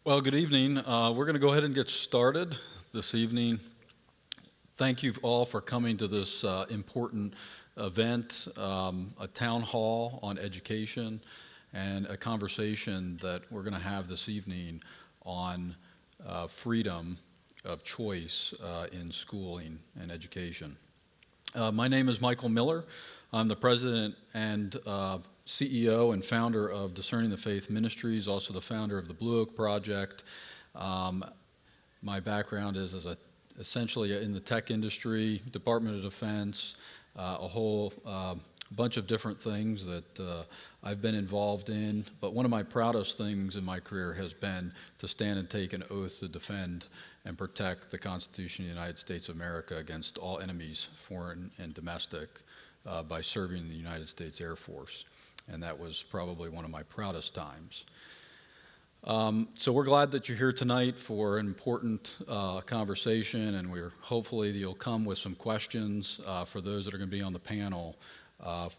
Well, good evening. We're going to go ahead and get started this evening. Thank you all for coming to this important event, a town hall on education, and a conversation that we're going to have this evening on freedom of choice in schooling and education. My name is Michael Miller. I'm the president and CEO and founder of Discerning the Faith Ministries, also the founder of the Blue Oak Project. Um, my background is essentially in the tech industry, Department of Defense, a whole bunch of different things that I've been involved in. But one of my proudest things in my career has been to stand and take an oath to defend and protect the Constitution of the United States of America against all enemies, foreign and domestic, by serving in the United States Air Force. And that was probably one of my proudest times. So we're glad that you're here tonight for an important conversation, and we're hopefully you'll come with some questions for those that are going to be on the panel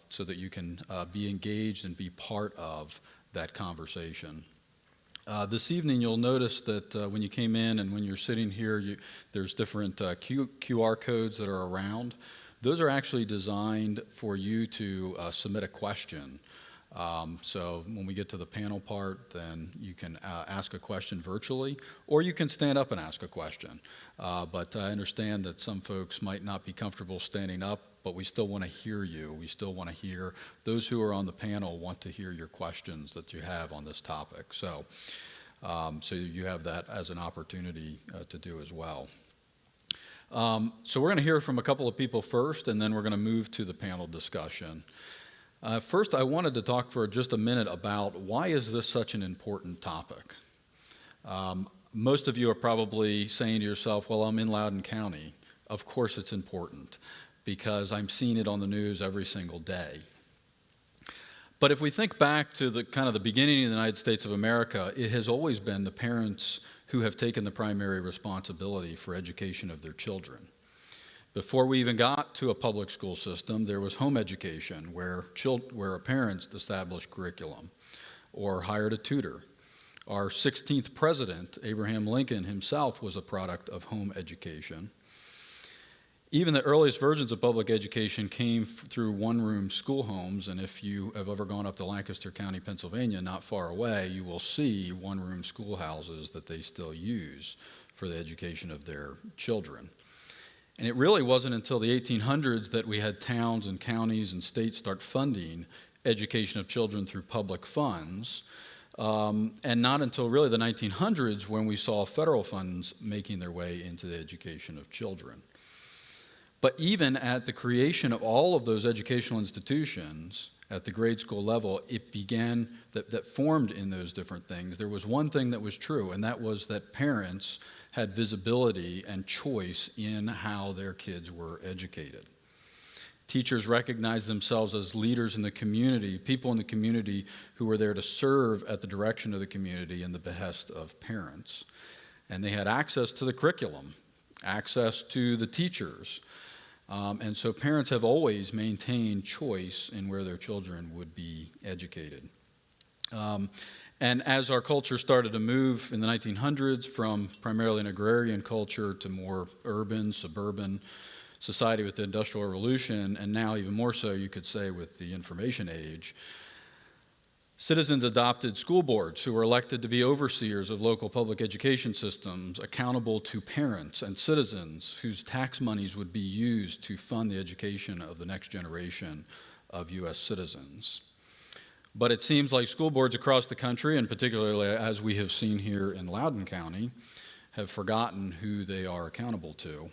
so that you can be engaged and be part of that conversation. This evening, you'll notice that when you came in and when you're sitting here, there's different QR codes that are around. Those are actually designed for you to submit a question. So when we get to the panel part, then you can ask a question virtually, or you can stand up and ask a question. But I understand that some folks might not be comfortable standing up, but we still want to hear you. We still want to hear those who are on the panel want to hear your questions that you have on this topic. So you have that as an opportunity to do as well. So we're going to hear from a couple of people first, and then we're going to move to the panel discussion. First, I wanted to talk for just a minute about why is this such an important topic. Most of you are probably saying to yourself, well, I'm in Loudoun County. Of course it's important, because I'm seeing it on the news every single day. But if we think back to the kind of the beginning of the United States of America, it has always been the parents who have taken the primary responsibility for education of their children. Before we even got to a public school system, there was home education where parents established curriculum or hired a tutor. Our 16th president, Abraham Lincoln himself, was a product of home education. Even the earliest versions of public education came through one-room school homes, and if you have ever gone up to Lancaster County, Pennsylvania, not far away, you will see one-room schoolhouses that they still use for the education of their children. And it really wasn't until the 1800s that we had towns and counties and states start funding education of children through public funds, and not until really the 1900s when we saw federal funds making their way into the education of children. But even at the creation of all of those educational institutions at the grade school level, it began that formed in those different things. There was one thing that was true, and that was that parents had visibility and choice in how their kids were educated. Teachers recognized themselves as leaders in the community, people in the community who were there to serve at the direction of the community and the behest of parents. And they had access to the curriculum, access to the teachers. And so parents have always maintained choice in where their children would be educated. And as our culture started to move in the 1900s from primarily an agrarian culture to more urban, suburban society with the Industrial Revolution, and now even more so, you could say, with the information age, citizens adopted school boards who were elected to be overseers of local public education systems, accountable to parents and citizens whose tax monies would be used to fund the education of the next generation of U.S. citizens. But it seems like school boards across the country, and particularly as we have seen here in Loudoun County, have forgotten who they are accountable to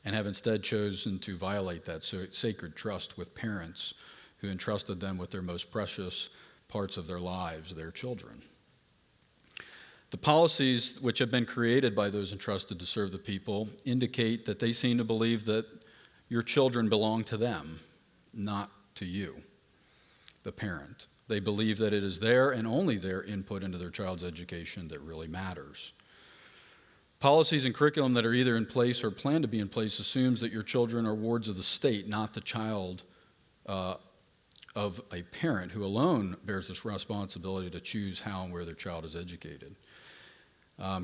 and have instead chosen to violate that sacred trust with parents who entrusted them with their most precious parts of their lives, their children. The policies which have been created by those entrusted to serve the people indicate that they seem to believe that your children belong to them, not to you, the parent. They believe that it is their and only their input into their child's education that really matters. Policies and curriculum that are either in place or plan to be in place assumes that your children are wards of the state, not the child of a parent who alone bears this responsibility to choose how and where their child is educated.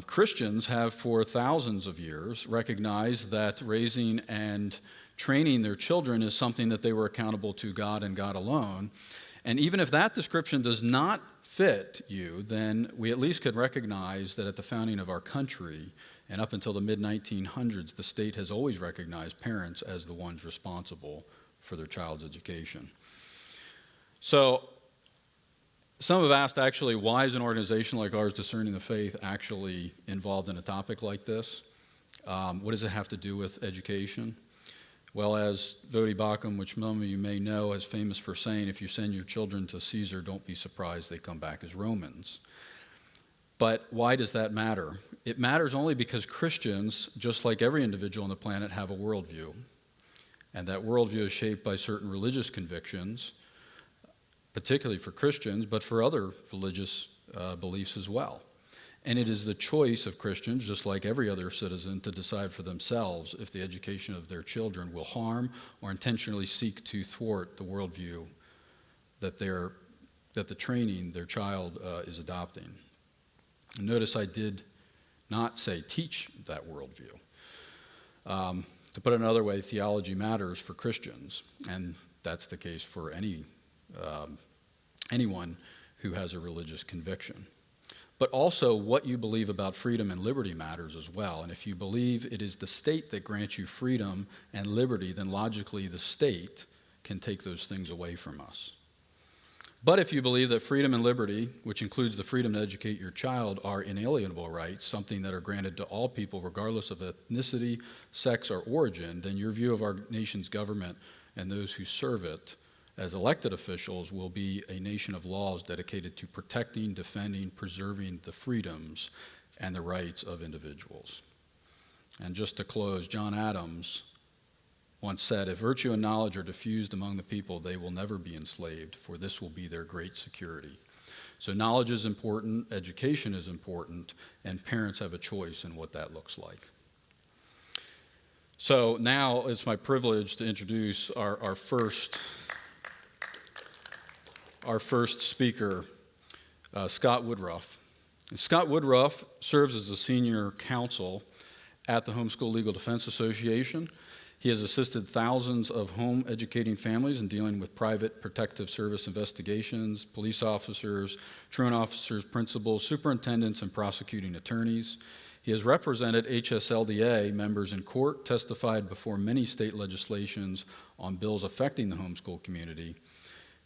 Christians have for thousands of years recognized that raising and training their children is something that they were accountable to God and God alone. And even if that description does not fit you, then we at least could recognize that at the founding of our country and up until the mid-1900s, the state has always recognized parents as the ones responsible for their child's education. So some have asked, actually, why is an organization like ours, Discerning the Faith, actually involved in a topic like this? What does it have to do with education? Well, as Voddie Baucham, which some of you may know, is famous for saying, if you send your children to Caesar, don't be surprised they come back as Romans. But why does that matter? It matters only because Christians, just like every individual on the planet, have a worldview. And that worldview is shaped by certain religious convictions, particularly for Christians, but for other religious beliefs as well. And it is the choice of Christians, just like every other citizen, to decide for themselves if the education of their children will harm or intentionally seek to thwart the worldview that the training their child is adopting. And notice I did not say teach that worldview. To put it another way, theology matters for Christians, and that's the case for anyone who has a religious conviction. But also, what you believe about freedom and liberty matters as well. And if you believe it is the state that grants you freedom and liberty, then logically the state can take those things away from us. But if you believe that freedom and liberty, which includes the freedom to educate your child, are inalienable rights, something that are granted to all people regardless of ethnicity, sex, or origin, then your view of our nation's government and those who serve it as elected officials will be a nation of laws dedicated to protecting, defending, preserving the freedoms and the rights of individuals. And just to close, John Adams once said, if virtue and knowledge are diffused among the people, they will never be enslaved, for this will be their great security. So knowledge is important, education is important, and parents have a choice in what that looks like. So now it's my privilege to introduce our first speaker, Scott Woodruff. And Scott Woodruff serves as the senior counsel at the Homeschool Legal Defense Association. He has assisted thousands of home educating families in dealing with private protective service investigations, police officers, truant officers, principals, superintendents, and prosecuting attorneys. He has represented HSLDA members in court, testified before many state legislations on bills affecting the homeschool community,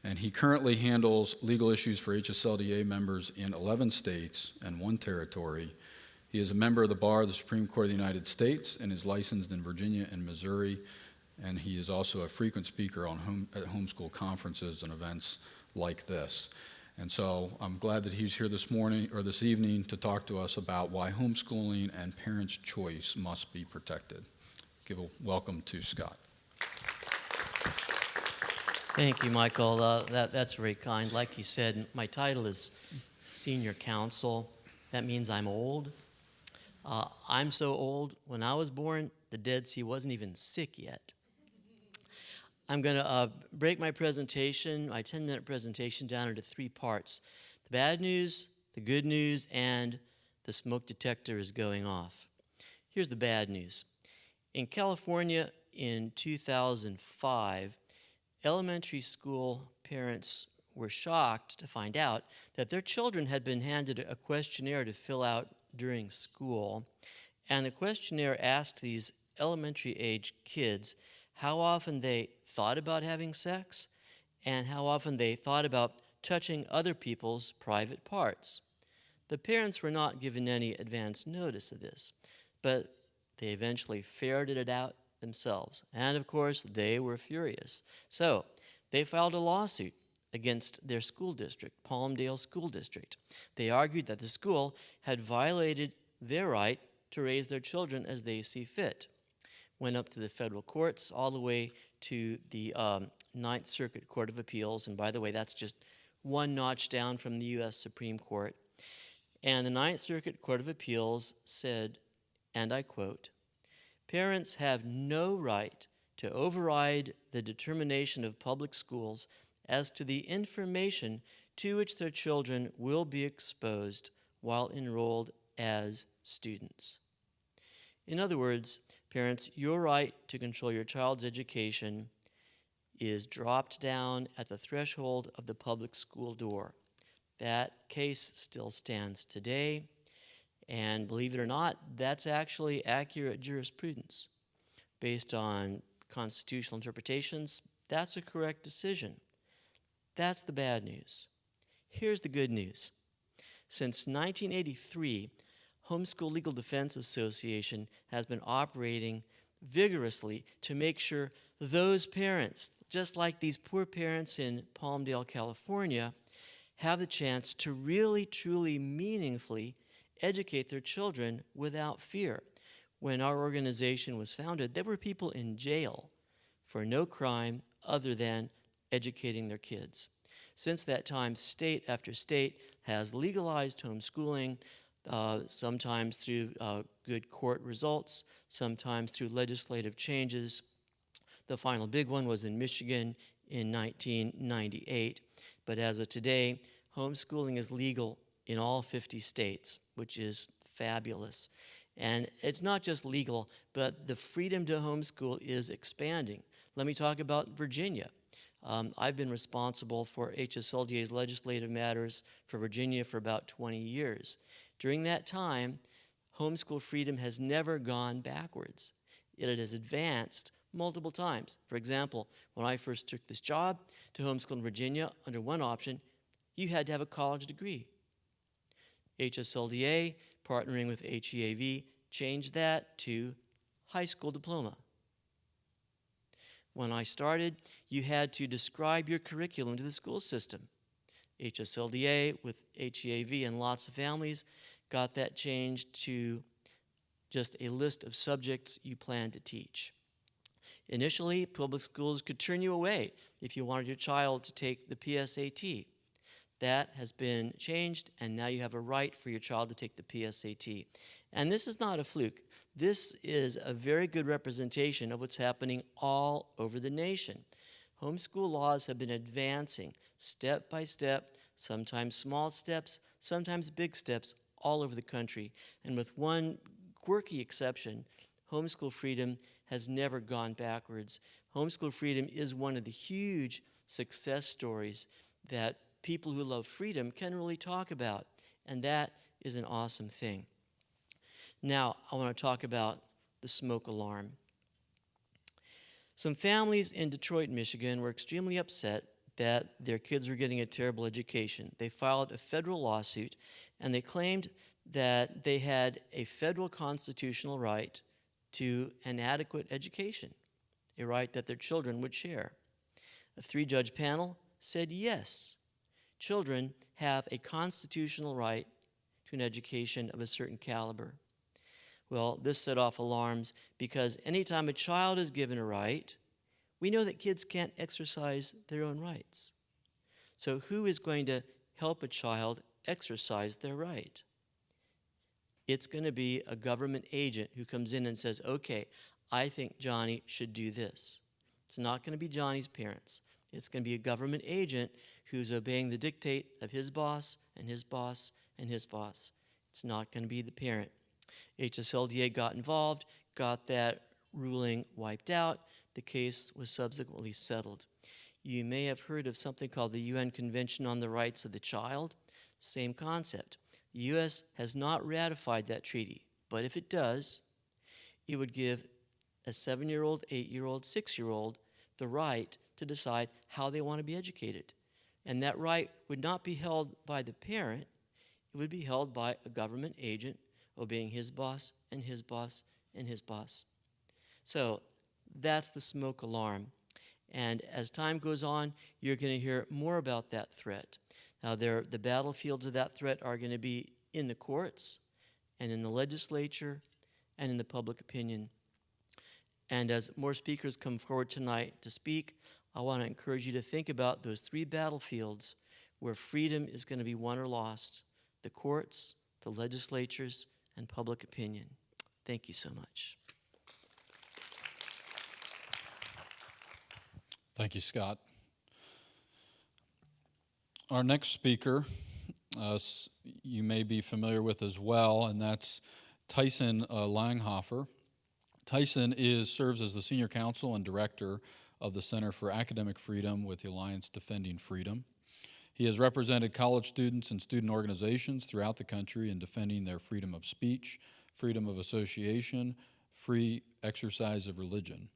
and he currently handles legal issues for HSLDA members in 11 states and 1 territory. He is a member of the Bar of the Supreme Court of the United States and is licensed in Virginia and Missouri, and he is also a frequent speaker at homeschool conferences and events like this. And so I'm glad that he's here this evening to talk to us about why homeschooling and parents' choice must be protected. Give a welcome to Scott. Thank you, Michael. That's very kind. Like you said, my title is Senior Counsel. That means I'm old. I'm so old, when I was born, the Dead Sea wasn't even sick yet. I'm going to break my presentation, my 10-minute presentation, down into 3 parts. The bad news, the good news, and the smoke detector is going off. Here's the bad news. In California in 2005, elementary school parents were shocked to find out that their children had been handed a questionnaire to fill out during school, and the questionnaire asked these elementary-age kids how often they thought about having sex and how often they thought about touching other people's private parts. The parents were not given any advance notice of this, but they eventually ferreted it out themselves, and of course they were furious. So they filed a lawsuit against their school district, Palmdale School District. They argued that the school had violated their right to raise their children as they see fit. Went up to the federal courts, all the way to the Ninth Circuit Court of Appeals, and by the way, that's just 1 notch down from the U.S. Supreme Court. And the Ninth Circuit Court of Appeals said, and I quote, "Parents have no right to override the determination of public schools as to the information to which their children will be exposed while enrolled as students. In other words, parents, your right to control your child's education is dropped down at the threshold of the public school door. That case still stands today, and believe it or not, that's actually accurate jurisprudence. Based on constitutional interpretations, that's a correct decision. That's the bad news. Here's the good news. Since 1983, Homeschool Legal Defense Association has been operating vigorously to make sure those parents, just like these poor parents in Palmdale, California, have the chance to really, truly, meaningfully educate their children without fear. When our organization was founded, there were people in jail for no crime other than educating their kids. Since that time, state after state has legalized homeschooling, sometimes through good court results, sometimes through legislative changes. The final big one was in Michigan in 1998. But as of today, homeschooling is legal in all 50 states, which is fabulous. And it's not just legal, but the freedom to homeschool is expanding. Let me talk about Virginia. I've been responsible for HSLDA's legislative matters for Virginia for about 20 years. During that time, homeschool freedom has never gone backwards. It has advanced multiple times. For example, when I first took this job to homeschool in Virginia, under one option, you had to have a college degree. HSLDA, partnering with HEAV, changed that to high school diploma. When I started, you had to describe your curriculum to the school system. HSLDA with HEAV and lots of families got that changed to just a list of subjects you plan to teach. Initially, public schools could turn you away if you wanted your child to take the PSAT. That has been changed, and now you have a right for your child to take the PSAT. And this is not a fluke. This is a very good representation of what's happening all over the nation. Homeschool laws have been advancing step by step, sometimes small steps, sometimes big steps, all over the country. And with one quirky exception, homeschool freedom has never gone backwards. Homeschool freedom is one of the huge success stories that people who love freedom can really talk about, and that is an awesome thing. Now, I want to talk about the smoke alarm. Some families in Detroit, Michigan were extremely upset that their kids were getting a terrible education. They filed a federal lawsuit, and they claimed that they had a federal constitutional right to an adequate education, a right that their children would share. A 3-judge panel said yes, children have a constitutional right to an education of a certain caliber. Well, this set off alarms because anytime a child is given a right, we know that kids can't exercise their own rights. So who is going to help a child exercise their right? It's going to be a government agent who comes in and says, okay, I think Johnny should do this. It's not going to be Johnny's parents. It's going to be a government agent who's obeying the dictate of his boss and his boss and his boss. It's not going to be the parent. HSLDA got involved, got that ruling wiped out. The case was subsequently settled. You may have heard of something called the UN Convention on the Rights of the Child. Same concept. The U.S. has not ratified that treaty, but if it does, it would give a 7-year-old, 8-year-old, 6-year-old the right to decide how they want to be educated. And that right would not be held by the parent, it would be held by a government agent obeying his boss and his boss and his boss. So that's the smoke alarm. And as time goes on, you're going to hear more about that threat. Now, the battlefields of that threat are going to be in the courts and in the legislature and in the public opinion. And as more speakers come forward tonight to speak, I want to encourage you to think about those 3 battlefields where freedom is going to be won or lost: the courts, the legislatures, and public opinion. Thank you so much. Thank you, Scott. Our next speaker, you may be familiar with as well, and that's Tyson Langhofer. Tyson serves as the Senior Counsel and Director of the Center for Academic Freedom with the Alliance Defending Freedom. He has represented college students and student organizations throughout the country in defending their freedom of speech, freedom of association, free exercise of religion.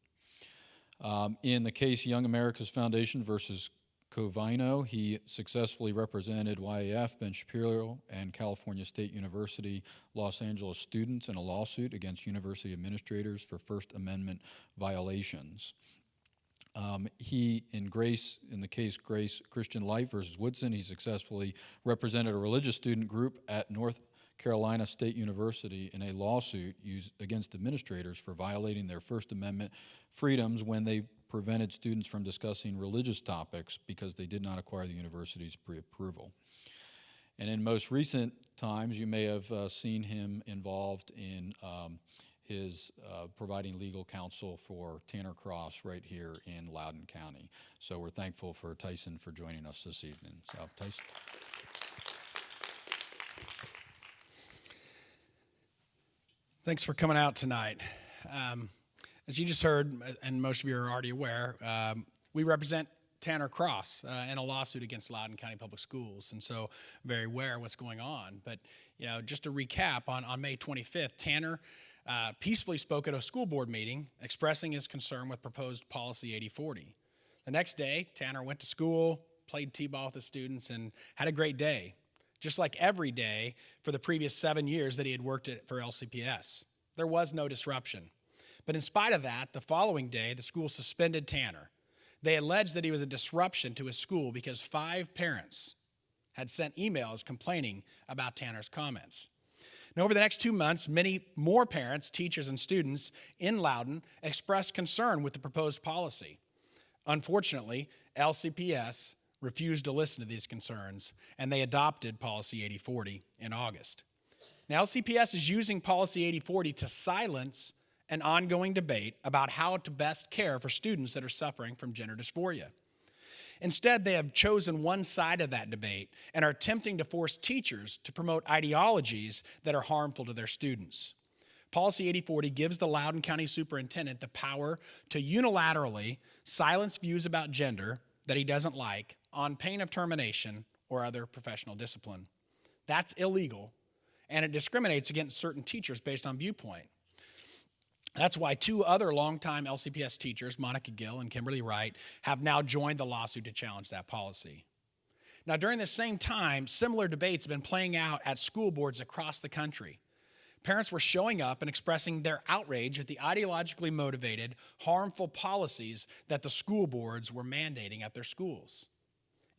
In the case Young America's Foundation versus Covino, he successfully represented YAF, Ben Shapiro, and California State University Los Angeles students in a lawsuit against university administrators for First Amendment violations. In the case Grace Christian Life versus Woodson, he successfully represented a religious student group at North Carolina State University in a lawsuit against administrators for violating their First Amendment freedoms when they prevented students from discussing religious topics because they did not acquire the university's pre-approval. And in most recent times, you may have seen him involved in his providing legal counsel for Tanner Cross right here in Loudoun County. So we're thankful for Tyson for joining us this evening. So, Tyson. Thanks for coming out tonight. As you just heard, and most of you are already aware, we represent Tanner Cross in a lawsuit against Loudoun County Public Schools, and so very aware of what's going on. But just to recap, on May 25th, Tanner peacefully spoke at a school board meeting expressing his concern with proposed policy 8040. The next day, Tanner went to school, played t-ball with the students, and had a great day, just like every day for the previous 7 years that he had worked for LCPS. There was no disruption. But in spite of that, the following day, the school suspended Tanner. They alleged that he was a disruption to his school because 5 parents had sent emails complaining about Tanner's comments. Now, over the next 2 months, many more parents, teachers, and students in Loudoun expressed concern with the proposed policy. Unfortunately, LCPS refused to listen to these concerns, and they adopted Policy 8040 in August. Now, LCPS is using Policy 8040 to silence an ongoing debate about how to best care for students that are suffering from gender dysphoria. Instead, they have chosen one side of that debate and are attempting to force teachers to promote ideologies that are harmful to their students. Policy 8040 gives the Loudoun County Superintendent the power to unilaterally silence views about gender that he doesn't like on pain of termination or other professional discipline. That's illegal, and it discriminates against certain teachers based on viewpoint. That's why 2 other longtime LCPS teachers, Monica Gill and Kimberly Wright, have now joined the lawsuit to challenge that policy. Now, during the same time, similar debates have been playing out at school boards across the country. Parents were showing up and expressing their outrage at the ideologically motivated, harmful policies that the school boards were mandating at their schools.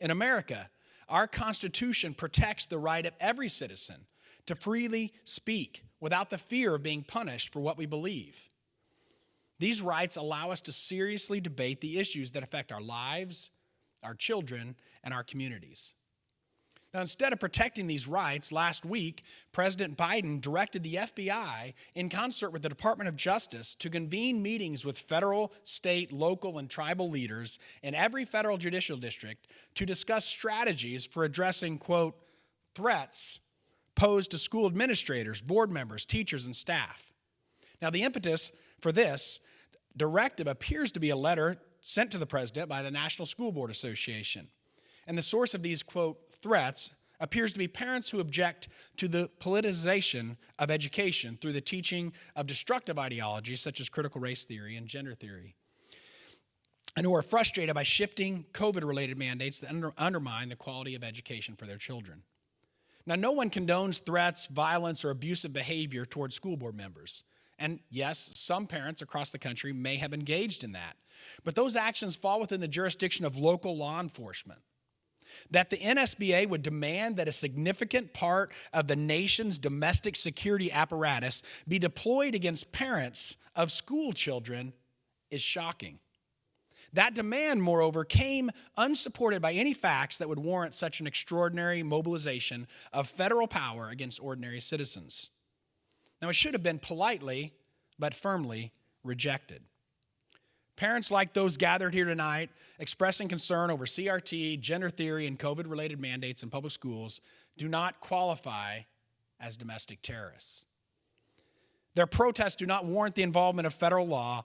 In America, our Constitution protects the right of every citizen to freely speak without the fear of being punished for what we believe. These rights allow us to seriously debate the issues that affect our lives, our children, and our communities. Now, instead of protecting these rights, last week, President Biden directed the FBI, in concert with the Department of Justice, to convene meetings with federal, state, local, and tribal leaders in every federal judicial district to discuss strategies for addressing, quote, threats posed to school administrators, board members, teachers, and staff. Now, the impetus for this directive appears to be a letter sent to the president by the National School Board Association. And the source of these, quote, threats appears to be parents who object to the politicization of education through the teaching of destructive ideologies such as critical race theory and gender theory, and who are frustrated by shifting COVID-related mandates that undermine the quality of education for their children. Now, no one condones threats, violence, or abusive behavior towards school board members. And yes, some parents across the country may have engaged in that. But those actions fall within the jurisdiction of local law enforcement. That the NSBA would demand that a significant part of the nation's domestic security apparatus be deployed against parents of school children is shocking. That demand, moreover, came unsupported by any facts that would warrant such an extraordinary mobilization of federal power against ordinary citizens. Now, it should have been politely but firmly rejected. Parents like those gathered here tonight expressing concern over CRT, gender theory, and COVID-related mandates in public schools do not qualify as domestic terrorists. Their protests do not warrant the involvement of federal law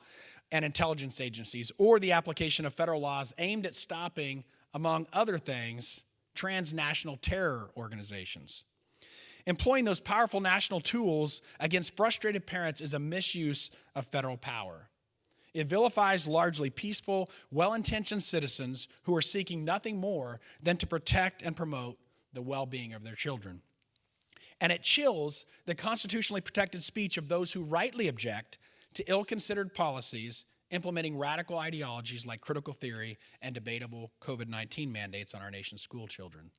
and intelligence agencies or the application of federal laws aimed at stopping, among other things, transnational terror organizations. Employing those powerful national tools against frustrated parents is a misuse of federal power. It vilifies largely peaceful, well-intentioned citizens who are seeking nothing more than to protect and promote the well-being of their children. And it chills the constitutionally protected speech of those who rightly object to ill-considered policies implementing radical ideologies like critical theory and debatable COVID-19 mandates on our nation's school children.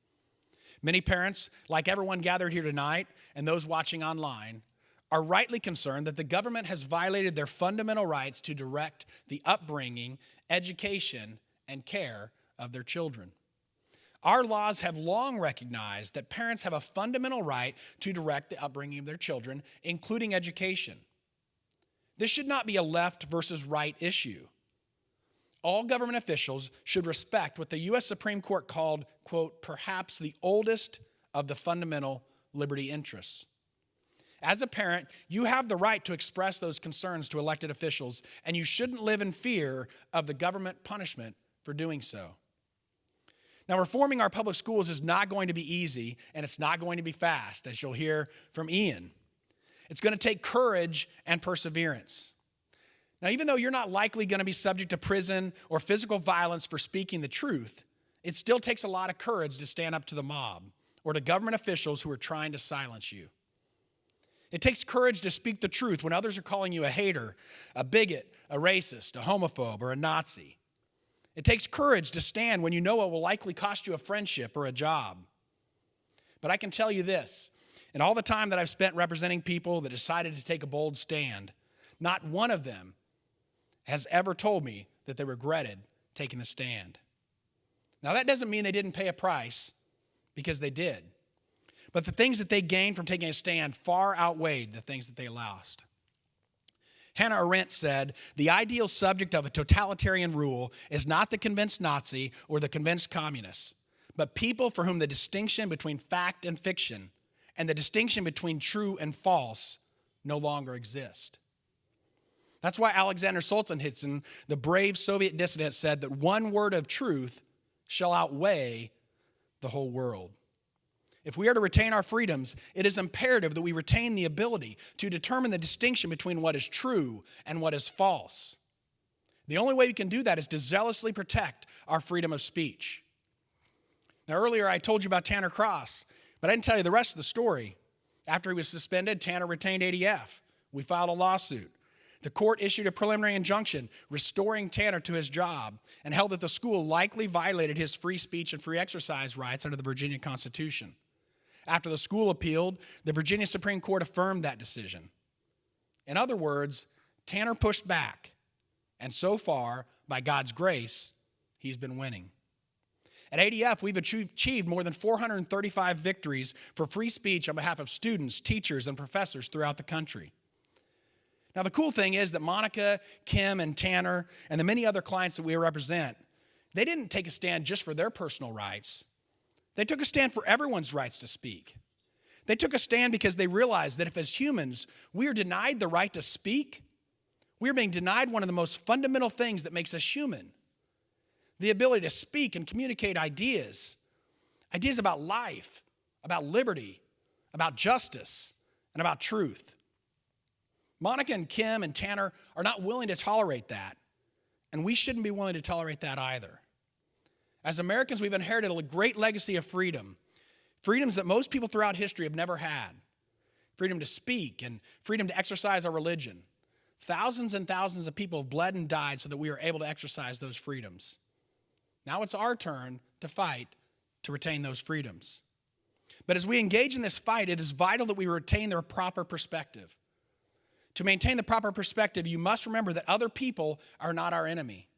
Many parents, like everyone gathered here tonight and those watching online, are rightly concerned that the government has violated their fundamental rights to direct the upbringing, education, and care of their children. Our laws have long recognized that parents have a fundamental right to direct the upbringing of their children, including education. This should not be a left versus right issue. All government officials should respect what the U.S. Supreme Court called, quote, perhaps the oldest of the fundamental liberty interests. As a parent, you have the right to express those concerns to elected officials, and you shouldn't live in fear of the government punishment for doing so. Now, reforming our public schools is not going to be easy, and it's not going to be fast, as you'll hear from Ian. It's going to take courage and perseverance. Now, even though you're not likely going to be subject to prison or physical violence for speaking the truth, it still takes a lot of courage to stand up to the mob or to government officials who are trying to silence you. It takes courage to speak the truth when others are calling you a hater, a bigot, a racist, a homophobe, or a Nazi. It takes courage to stand when you know it will likely cost you a friendship or a job. But I can tell you this, in all the time that I've spent representing people that decided to take a bold stand, not one of them has ever told me that they regretted taking the stand. Now, that doesn't mean they didn't pay a price, because they did. But the things that they gained from taking a stand far outweighed the things that they lost. Hannah Arendt said, the ideal subject of a totalitarian rule is not the convinced Nazi or the convinced communist, but people for whom the distinction between fact and fiction and the distinction between true and false no longer exist. That's why Alexander Solzhenitsyn, the brave Soviet dissident, said that one word of truth shall outweigh the whole world. If we are to retain our freedoms, it is imperative that we retain the ability to determine the distinction between what is true and what is false. The only way we can do that is to zealously protect our freedom of speech. Now, earlier I told you about Tanner Cross, but I didn't tell you the rest of the story. After he was suspended, Tanner retained ADF. We filed a lawsuit. The court issued a preliminary injunction restoring Tanner to his job and held that the school likely violated his free speech and free exercise rights under the Virginia Constitution. After the school appealed, the Virginia Supreme Court affirmed that decision. In other words, Tanner pushed back, and so far, by God's grace, he's been winning. At ADF, we've achieved more than 435 victories for free speech on behalf of students, teachers, and professors throughout the country. Now, the cool thing is that Monica, Kim, and Tanner, and the many other clients that we represent, they didn't take a stand just for their personal rights. They took a stand for everyone's rights to speak. They took a stand because they realized that if as humans we are denied the right to speak, we are being denied one of the most fundamental things that makes us human. The ability to speak and communicate ideas about life, about liberty, about justice, and about truth. Monica and Kim and Tanner are not willing to tolerate that, and we shouldn't be willing to tolerate that either. As Americans, we've inherited a great legacy of freedom, freedoms that most people throughout history have never had. Freedom to speak and freedom to exercise our religion. Thousands and thousands of people have bled and died so that we are able to exercise those freedoms. Now it's our turn to fight to retain those freedoms. But as we engage in this fight, it is vital that we retain the proper perspective. To maintain the proper perspective, you must remember that other people are not our enemy.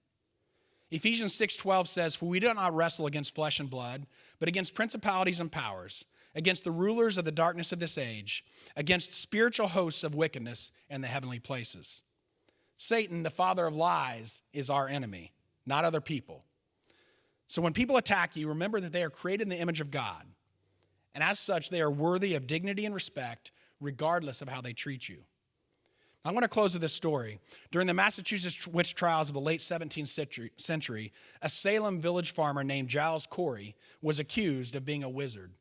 Ephesians 6:12 says, "For we do not wrestle against flesh and blood, but against principalities and powers, against the rulers of the darkness of this age, against spiritual hosts of wickedness in the heavenly places." Satan, the father of lies, is our enemy, not other people. So when people attack you, remember that they are created in the image of God. And as such, they are worthy of dignity and respect, regardless of how they treat you. I want to close with this story. During the Massachusetts witch trials of the late 17th century, a Salem village farmer named Giles Corey was accused of being a wizard.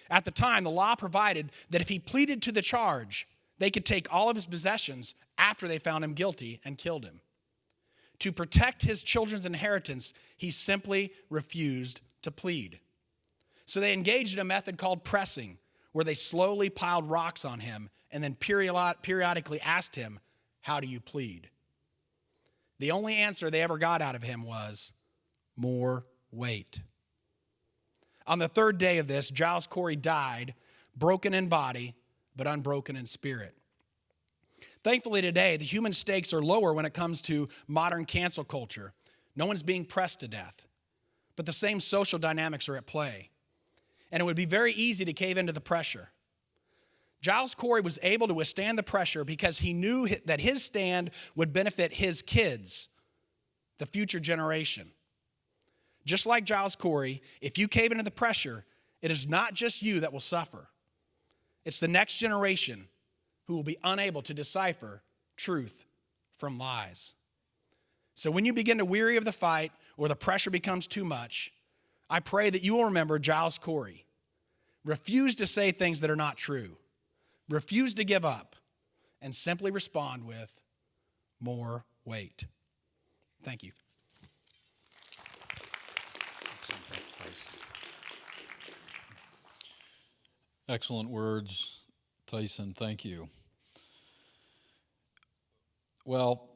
At the time, the law provided that if he pleaded to the charge, they could take all of his possessions after they found him guilty and killed him. To protect his children's inheritance, he simply refused to plead. So they engaged in a method called pressing, where they slowly piled rocks on him and then periodically asked him, "How do you plead?" The only answer they ever got out of him was, "More weight." On the third day of this, Giles Corey died, broken in body, but unbroken in spirit. Thankfully today, the human stakes are lower when it comes to modern cancel culture. No one's being pressed to death, but the same social dynamics are at play. And it would be very easy to cave into the pressure. Giles Corey was able to withstand the pressure because he knew that his stand would benefit his kids, the future generation. Just like Giles Corey, if you cave into the pressure, it is not just you that will suffer. It's the next generation who will be unable to decipher truth from lies. So when you begin to weary of the fight or the pressure becomes too much, I pray that you will remember Giles Corey. Refuse to say things that are not true. Refuse to give up, and simply respond with more weight. Thank you. Excellent words, Tyson. Thank you. Well,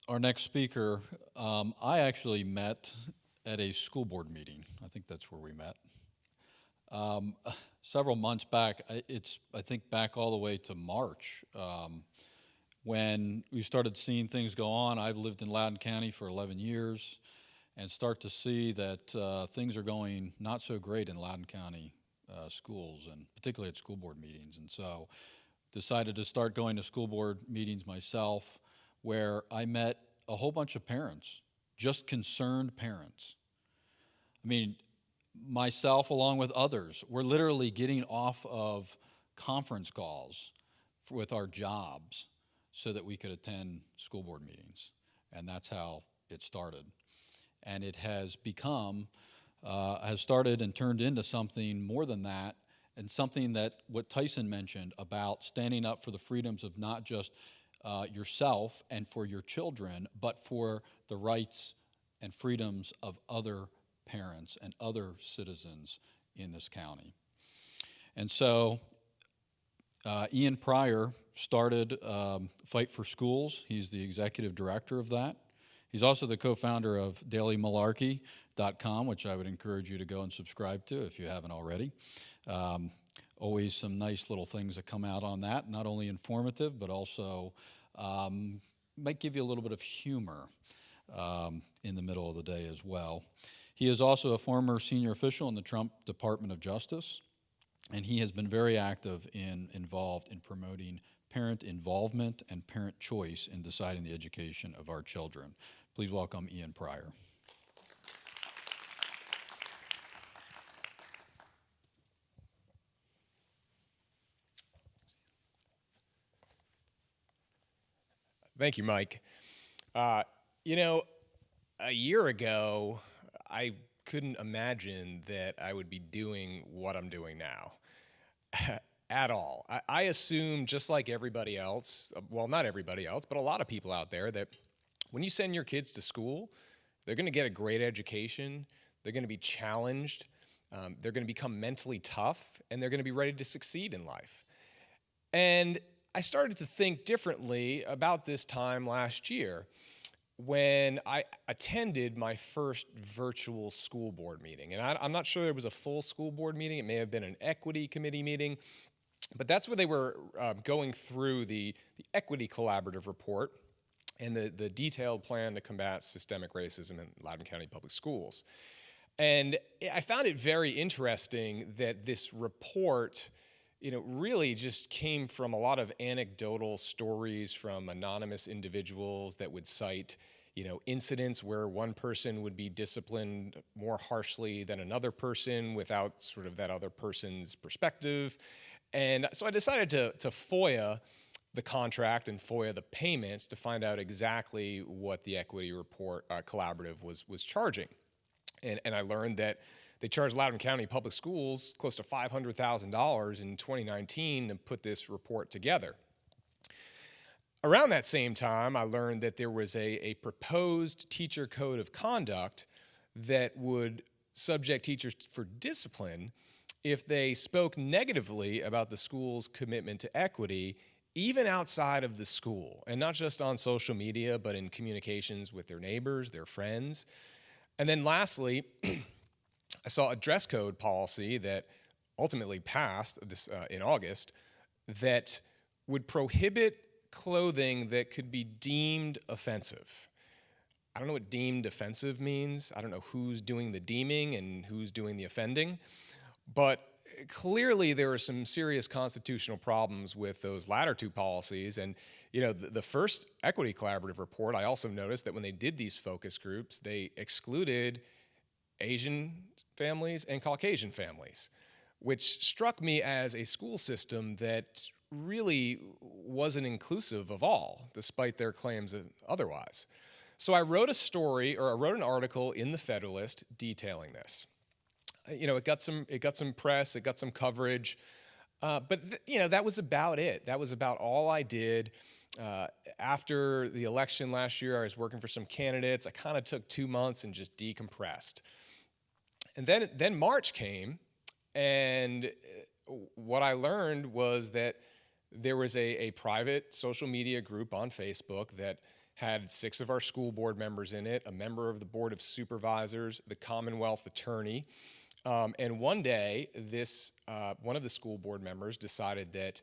our next speaker, I actually met at a school board meeting. I think that's where we met. Several months back, I think back all the way to March, when we started seeing things go on. I've lived in Loudoun County for 11 years and start to see that things are going not so great in Loudoun County schools, and particularly at school board meetings. And so decided to start going to school board meetings myself, where I met a whole bunch of parents, just concerned parents. I mean, myself along with others, we're literally getting off of conference calls with our jobs so that we could attend school board meetings. And that's how it started. And it has become, has started and turned into something more than that, and something that what Tyson mentioned about standing up for the freedoms of not just yourself and for your children, but for the rights and freedoms of other parents and other citizens in this county. And so Ian Pryor started Fight for Schools. He's the executive director of that. He's also the co-founder of dailymalarkey.com, which I would encourage you to go and subscribe to if you haven't already. Always some nice little things that come out on that, not only informative, but also might give you a little bit of humor in the middle of the day as well. He is also a former senior official in the Trump Department of Justice, and he has been very active involved in promoting parent involvement and parent choice in deciding the education of our children. Please welcome Ian Pryor. Thank you, Mike. You know, a year ago, I couldn't imagine that I would be doing what I'm doing now at all. I assume, just like everybody else, well, not everybody else, but a lot of people out there, that when you send your kids to school, they're going to get a great education, they're going to be challenged, they're going to become mentally tough, and they're going to be ready to succeed in life. And I started to think differently about this time last year when I attended my first virtual school board meeting. And I'm not sure it was a full school board meeting. It may have been an equity committee meeting. But that's where they were going through the Equity Collaborative Report and the detailed plan to combat systemic racism in Loudoun County Public Schools. And I found it very interesting that this report really just came from a lot of anecdotal stories from anonymous individuals that would cite, incidents where one person would be disciplined more harshly than another person without sort of that other person's perspective. And so I decided to FOIA the contract and FOIA the payments to find out exactly what the Equity Report Collaborative was charging. And I learned that they charged Loudoun County Public Schools close to $500,000 in 2019 to put this report together. Around that same time, I learned that there was a proposed teacher code of conduct that would subject teachers for discipline if they spoke negatively about the school's commitment to equity, even outside of the school, and not just on social media, but in communications with their neighbors, their friends. And then lastly, I saw a dress code policy that ultimately passed in August that would prohibit clothing that could be deemed offensive. I don't know what deemed offensive means. I don't know who's doing the deeming and who's doing the offending, but clearly there are some serious constitutional problems with those latter two policies. And the first Equity Collaborative report, I also noticed that when they did these focus groups, they excluded Asian families and Caucasian families, which struck me as a school system that really wasn't inclusive of all, despite their claims otherwise. So I wrote an article in the Federalist detailing this. It got some press, it got some coverage, but that was about it. That was about all I did. After the election last year, I was working for some candidates. I kind of took 2 months and just decompressed. And then March came, and what I learned was that there was a private social media group on Facebook that had 6 of our school board members in it, a member of the Board of Supervisors, the Commonwealth Attorney. And one day, one of the school board members decided that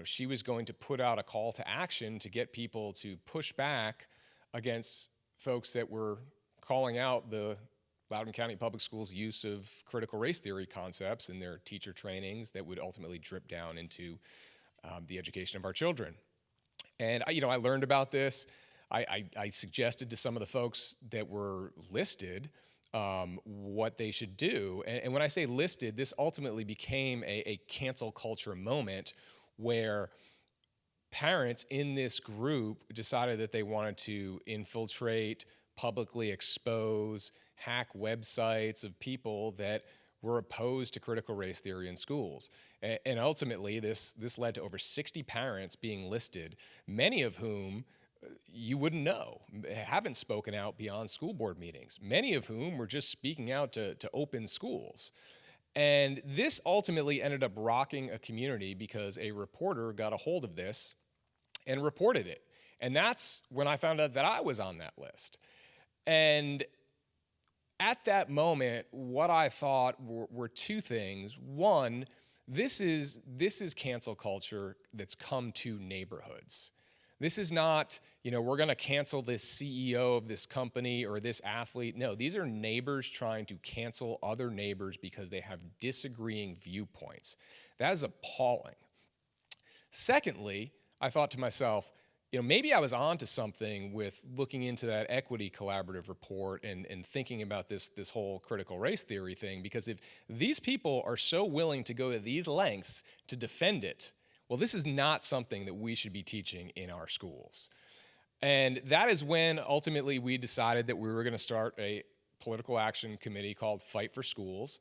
she was going to put out a call to action to get people to push back against folks that were calling out the Loudoun County Public Schools' use of critical race theory concepts in their teacher trainings that would ultimately drip down into the education of our children. And I learned about this. I suggested to some of the folks that were listed what they should do. And when I say listed, this ultimately became a cancel culture moment where parents in this group decided that they wanted to infiltrate, publicly expose, hack websites of people that were opposed to critical race theory in schools. And ultimately, this led to over 60 parents being listed, many of whom you wouldn't know, haven't spoken out beyond school board meetings, many of whom were just speaking out to open schools. And this ultimately ended up rocking a community because a reporter got a hold of this and reported it. And that's when I found out that I was on that list. And at that moment, what I thought were 2 things. One, this is cancel culture that's come to neighborhoods. This is not, we're going to cancel this CEO of this company or this athlete. No, these are neighbors trying to cancel other neighbors because they have disagreeing viewpoints. That is appalling. Secondly, I thought to myself, maybe I was onto something with looking into that Equity Collaborative report and thinking about this whole critical race theory thing, because if these people are so willing to go to these lengths to defend it, well, this is not something that we should be teaching in our schools. And that is when ultimately we decided that we were going to start a political action committee called Fight for Schools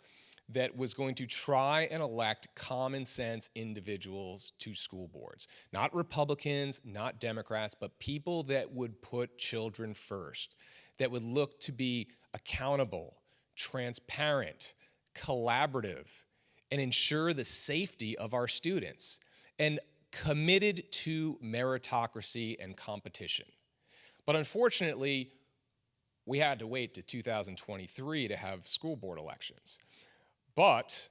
that was going to try and elect common sense individuals to school boards. Not Republicans, not Democrats, but people that would put children first, that would look to be accountable, transparent, collaborative, and ensure the safety of our students, and committed to meritocracy and competition. But unfortunately, we had to wait to 2023 to have school board elections. But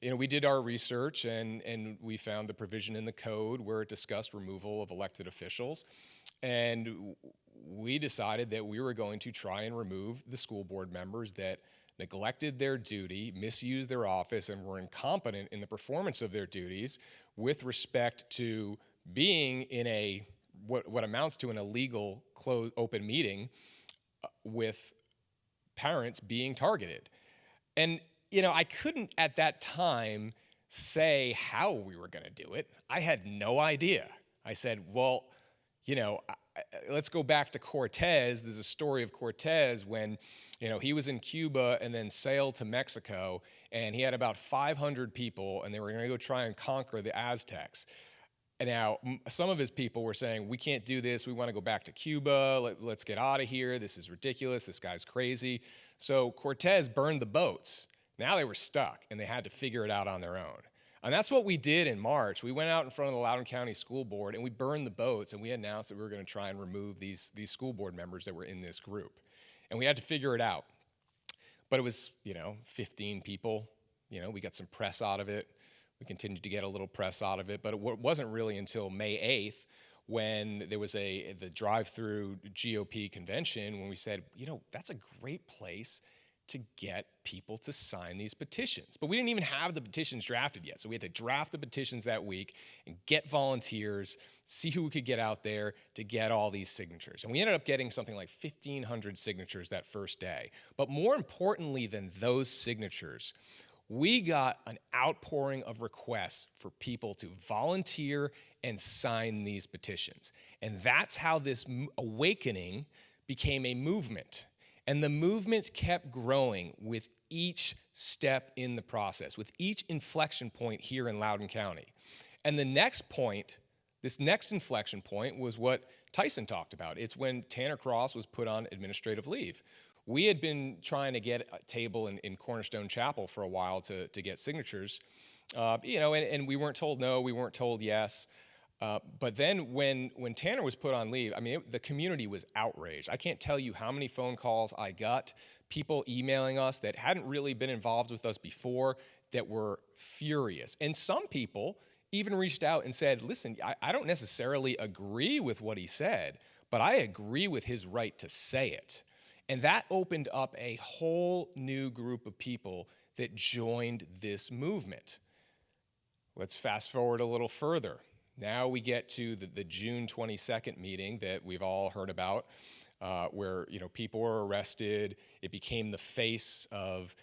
we did our research and we found the provision in the code where it discussed removal of elected officials. And we decided that we were going to try and remove the school board members that neglected their duty, misused their office, and were incompetent in the performance of their duties with respect to being in a what amounts to an illegal open meeting with parents being targeted. And, I couldn't at that time say how we were going to do it. I had no idea. I said, well, let's go back to Cortez. There's a story of Cortez when, he was in Cuba and then sailed to Mexico, and he had about 500 people, and they were going to go try and conquer the Aztecs. And now, some of his people were saying, we can't do this. We want to go back to Cuba. Let's get out of here. This is ridiculous. This guy's crazy. So Cortez burned the boats. Now they were stuck, and they had to figure it out on their own. And that's what we did in March. We went out in front of the Loudoun County School Board, and we burned the boats, and we announced that we were going to try and remove these school board members that were in this group. And we had to figure it out. But it was, 15 people. We got some press out of it. We continued to get a little press out of it, but it wasn't really until May 8th when there was the drive-through GOP convention when we said, that's a great place to get people to sign these petitions. But we didn't even have the petitions drafted yet, so we had to draft the petitions that week and get volunteers, see who we could get out there to get all these signatures. And we ended up getting something like 1,500 signatures that first day. But more importantly than those signatures, we got an outpouring of requests for people to volunteer and sign these petitions. And that's how this awakening became a movement. And the movement kept growing with each step in the process, with each inflection point here in Loudoun County. And the next point, this next inflection point, was what Tyson talked about. It's when Tanner Cross was put on administrative leave. We had been trying to get a table in Cornerstone Chapel for a while to get signatures, and we weren't told no, we weren't told yes. But then when Tanner was put on leave, the community was outraged. I can't tell you how many phone calls I got, people emailing us that hadn't really been involved with us before that were furious. And some people even reached out and said, listen, I don't necessarily agree with what he said, but I agree with his right to say it. And that opened up a whole new group of people that joined this movement. Let's fast forward a little further. Now we get to the June 22nd meeting that we've all heard about, where people were arrested. It became the face of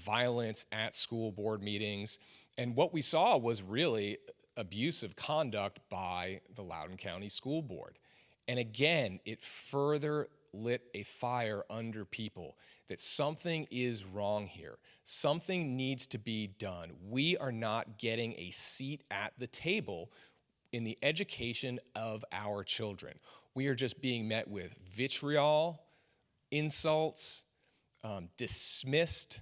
violence at school board meetings. And what we saw was really abusive conduct by the Loudoun County School Board. And again, it further lit a fire under people that something is wrong here. Something needs to be done. We are not getting a seat at the table in the education of our children. We are just being met with vitriol, insults, dismissed.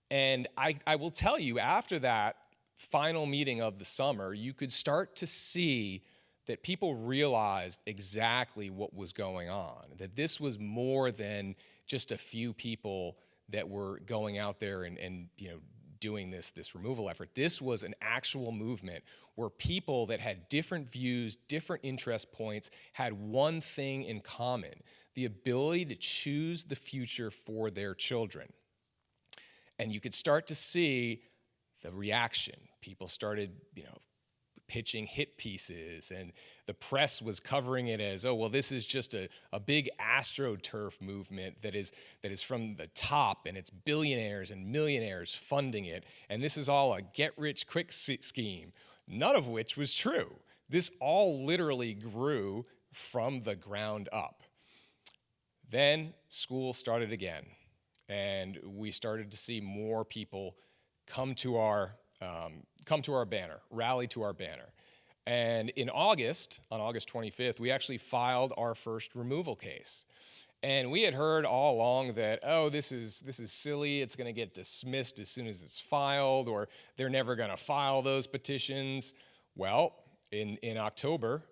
And I will tell you, after that final meeting of the summer, you could start to see that people realized exactly what was going on, that this was more than just a few people that were going out there and doing this removal effort. This was an actual movement where people that had different views, different interest points, had one thing in common: the ability to choose the future for their children. And you could start to see the reaction. People started, pitching hit pieces, and the press was covering it as, oh, well, this is just a big AstroTurf movement that is from the top, and it's billionaires and millionaires funding it, and this is all a get-rich-quick scheme, none of which was true. This all literally grew from the ground up. Then school started again, and we started to see more people come to our banner, rally to our banner. And in August, on August 25th, we actually filed our first removal case. And we had heard all along that, oh, this is silly, it's gonna get dismissed as soon as it's filed, or they're never gonna file those petitions. Well, in October,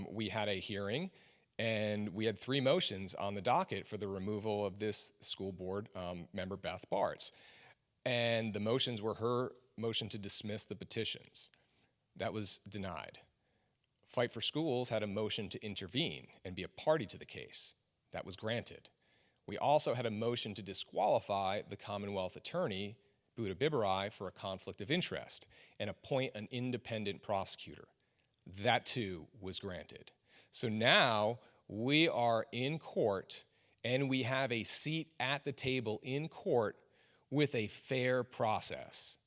we had a hearing, and we had 3 motions on the docket for the removal of this school board member, Beth Bartz. And the motions were her motion to dismiss the petitions. That was denied. Fight for Schools had a motion to intervene and be a party to the case. That was granted. We also had a motion to disqualify the Commonwealth Attorney, Buddha Bibarai, for a conflict of interest and appoint an independent prosecutor. That too was granted. So now we are in court and we have a seat at the table in court with a fair process.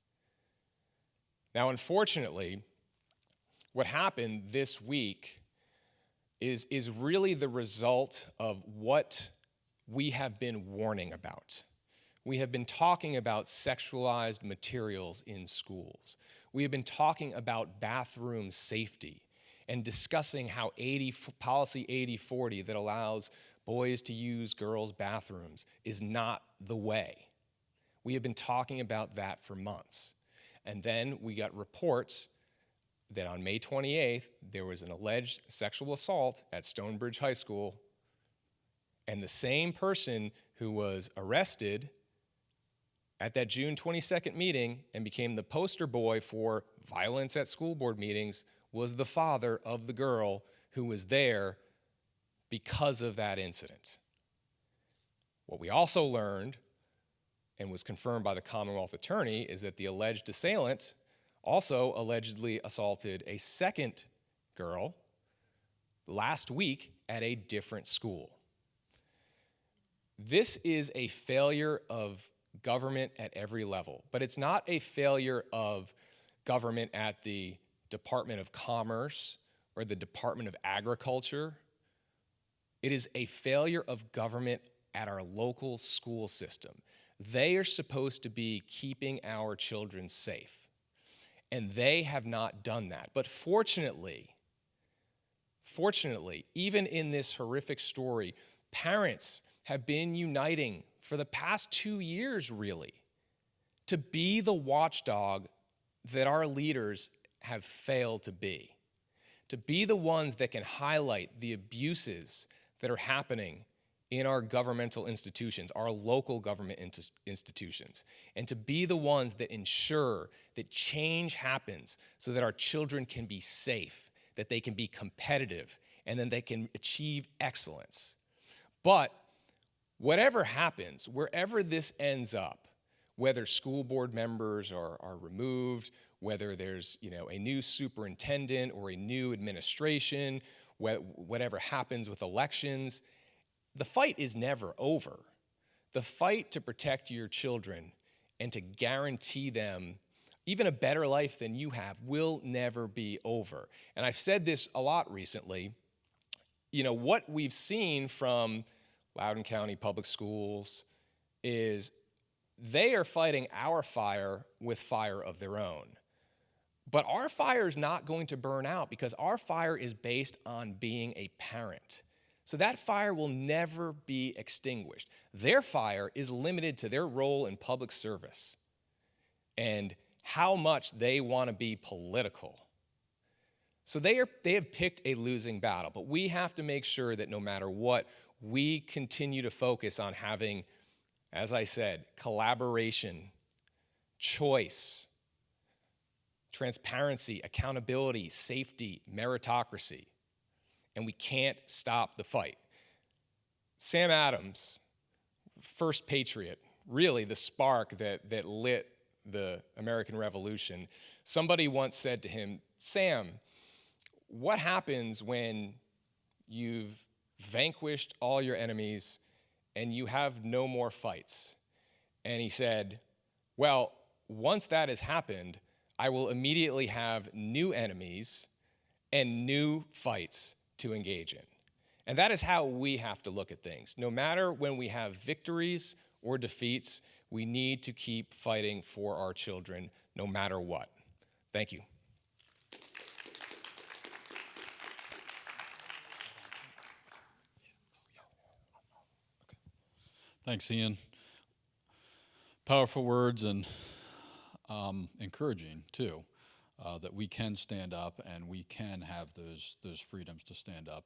Now, unfortunately, what happened this week is really the result of what we have been warning about. We have been talking about sexualized materials in schools. We have been talking about bathroom safety and discussing how policy 80/40 that allows boys to use girls' bathrooms is not the way. We have been talking about that for months. And then we got reports that on May 28th, there was an alleged sexual assault at Stonebridge High School, and the same person who was arrested at that June 22nd meeting and became the poster boy for violence at school board meetings was the father of the girl who was there because of that incident. What we also learned, and was confirmed by the Commonwealth Attorney, is that the alleged assailant also allegedly assaulted a second girl last week at a different school. This is a failure of government at every level, but it's not a failure of government at the Department of Commerce or the Department of Agriculture. It is a failure of government at our local school system. They are supposed to be keeping our children safe, and they have not done that. But fortunately, even in this horrific story, parents have been uniting for the past 2 years, really, to be the watchdog that our leaders have failed to be the ones that can highlight the abuses that are happening in our governmental institutions, our local government institutions, and to be the ones that ensure that change happens so that our children can be safe, that they can be competitive, and then they can achieve excellence. But whatever happens, wherever this ends up, whether school board members are removed, whether there's a new superintendent or a new administration, whatever happens with elections, the fight is never over. The fight to protect your children and to guarantee them even a better life than you have will never be over. And I've said this a lot recently. What we've seen from Loudoun County Public Schools is they are fighting our fire with fire of their own. But our fire is not going to burn out because our fire is based on being a parent. So that fire will never be extinguished. Their fire is limited to their role in public service and how much they want to be political. So they have picked a losing battle, but we have to make sure that no matter what, we continue to focus on having, as I said, collaboration, choice, transparency, accountability, safety, meritocracy. And we can't stop the fight. Sam Adams, first patriot, really the spark that lit the American Revolution, somebody once said to him, "Sam, what happens when you've vanquished all your enemies and you have no more fights?" And he said, "Well, once that has happened, I will immediately have new enemies and new fights to engage in." And that is how we have to look at things. No matter when we have victories or defeats, we need to keep fighting for our children no matter what. Thank you. Thanks, Ian. Powerful words and encouraging, too, that we can stand up and we can have those freedoms to stand up.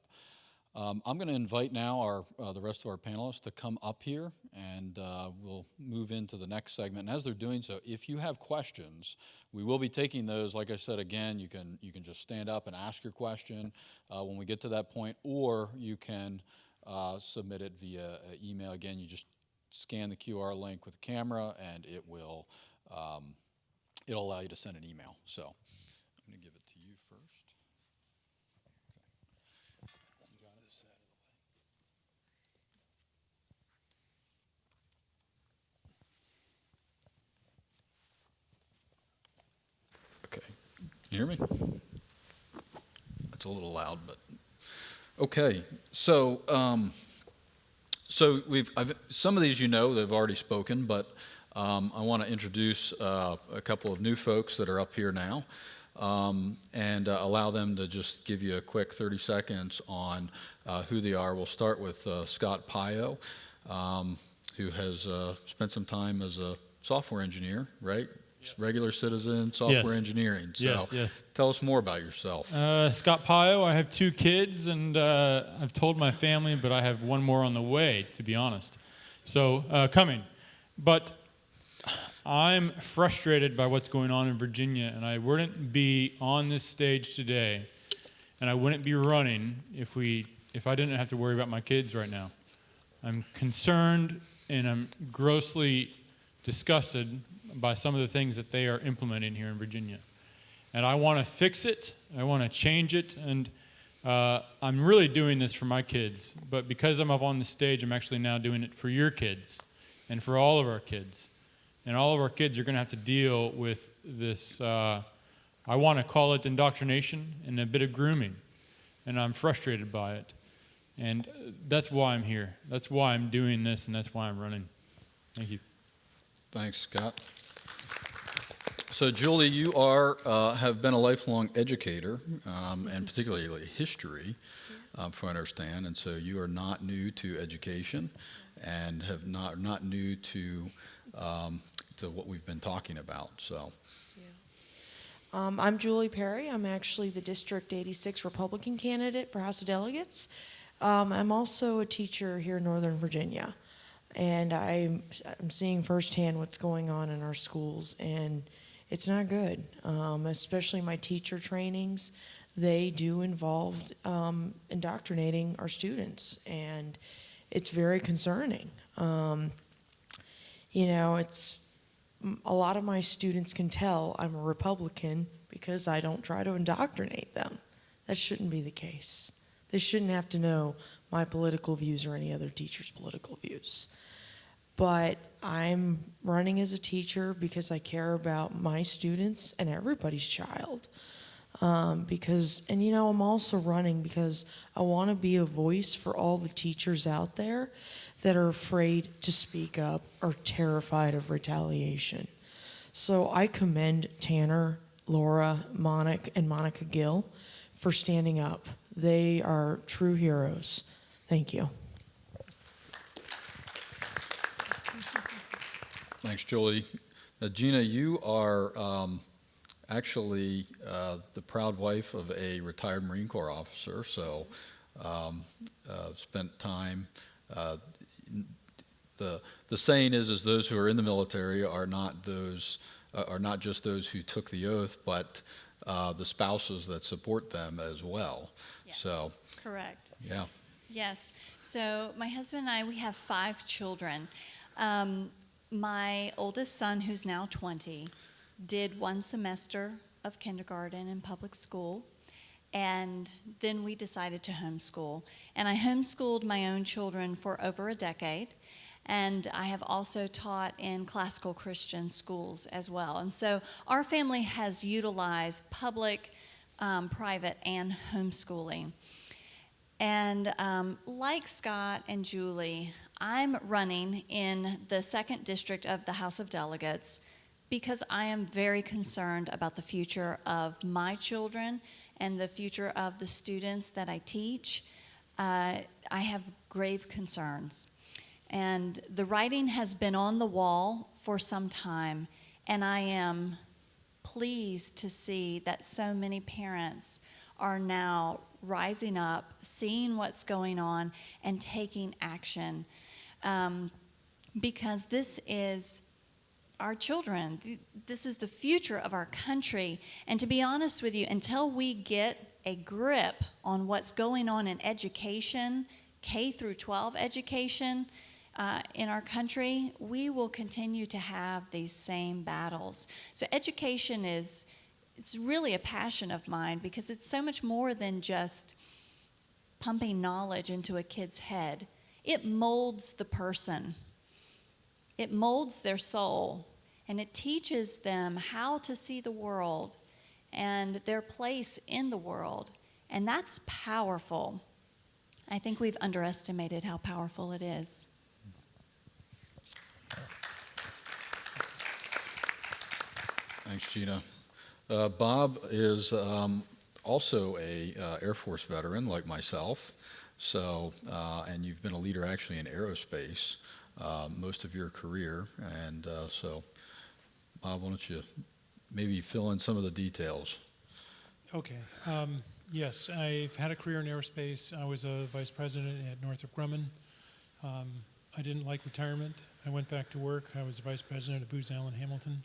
I'm going to invite now the rest of our panelists to come up here, and we'll move into the next segment. And as they're doing so, if you have questions, we will be taking those. Like I said, again, you can just stand up and ask your question when we get to that point, or you can submit it via email. Again, you just scan the QR link with the camera, and it will it'll allow you to send an email. So I'm going to give it to you first. Okay. You hear me? It's a little loud, but okay. So, some of these they've already spoken, but I want to introduce a couple of new folks that are up here now, and allow them to just give you a quick 30 seconds on who they are. We'll start with Scott Pio, who has spent some time as a software engineer, right? Just regular citizen, software Yes. engineering. So Yes. tell us more about yourself. Scott Pio. I have 2 kids, and I've told my family, but I have one more on the way, to be honest. So coming. But I'm frustrated by what's going on in Virginia, and I wouldn't be on this stage today, and I wouldn't be running if I didn't have to worry about my kids right now. I'm concerned, and I'm grossly disgusted by some of the things that they are implementing here in Virginia. And I want to fix it, I want to change it, and I'm really doing this for my kids. But because I'm up on the stage, I'm actually now doing it for your kids and for all of our kids. And all of our kids are going to have to deal with this, I want to call it indoctrination and a bit of grooming. And I'm frustrated by it. And that's why I'm here. That's why I'm doing this, and that's why I'm running. Thank you. Thanks, Scott. So, Julie, you have been a lifelong educator, and particularly history, from what I understand. And so, you are not new to education, and have not new to what we've been talking about. So, I'm Julie Perry. I'm actually the District 86 Republican candidate for House of Delegates. I'm also a teacher here in Northern Virginia, and I'm seeing firsthand what's going on in our schools, and it's not good. Especially my teacher trainings, they do involve indoctrinating our students, and it's very concerning. It's a lot of my students can tell I'm a Republican because I don't try to indoctrinate them. That shouldn't be the case. They shouldn't have to know my political views or any other teacher's political views. But I'm running as a teacher because I care about my students and everybody's child. I'm also running because I want to be a voice for all the teachers out there that are afraid to speak up or terrified of retaliation. So I commend Tanner, Laura, and Monica Gill for standing up. They are true heroes. Thank you. thanks, Julie. Gina, you are actually the proud wife of a retired Marine Corps officer, so spent time. The saying is those who are in the military are not just those who took the oath, but the spouses that support them as well. Yeah. So, Correct. yeah. Yes. So my husband and I, we have 5 children. My oldest son, who's now 20, did 1 semester of kindergarten in public school, and then we decided to homeschool. And I homeschooled my own children for over a decade, and I have also taught in classical Christian schools as well. And so our family has utilized public, private, and homeschooling. And like Scott and Julie, I'm running in the 2nd District of the House of Delegates because I am very concerned about the future of my children and the future of the students that I teach. I have grave concerns. And the writing has been on the wall for some time, and I am pleased to see that so many parents are now rising up, seeing what's going on, and taking action. Because this is our children. This is the future of our country. And to be honest with you, until we get a grip on what's going on in education K through 12 education in our country, we will continue to have these same battles. So education it's really a passion of mine because it's so much more than just pumping knowledge into a kid's head. It molds the person. It molds their soul, and it teaches them how to see the world and their place in the world. And that's powerful. I think we've underestimated how powerful it is. Thanks, Gina. Bob is also a Air Force veteran like myself. So, and you've been a leader actually in aerospace most of your career. And so, Bob, why don't you maybe fill in some of the details? Okay. Yes, I've had a career in aerospace. I was a vice president at Northrop Grumman. I didn't like retirement. I went back to work. I was vice president at Booz Allen Hamilton.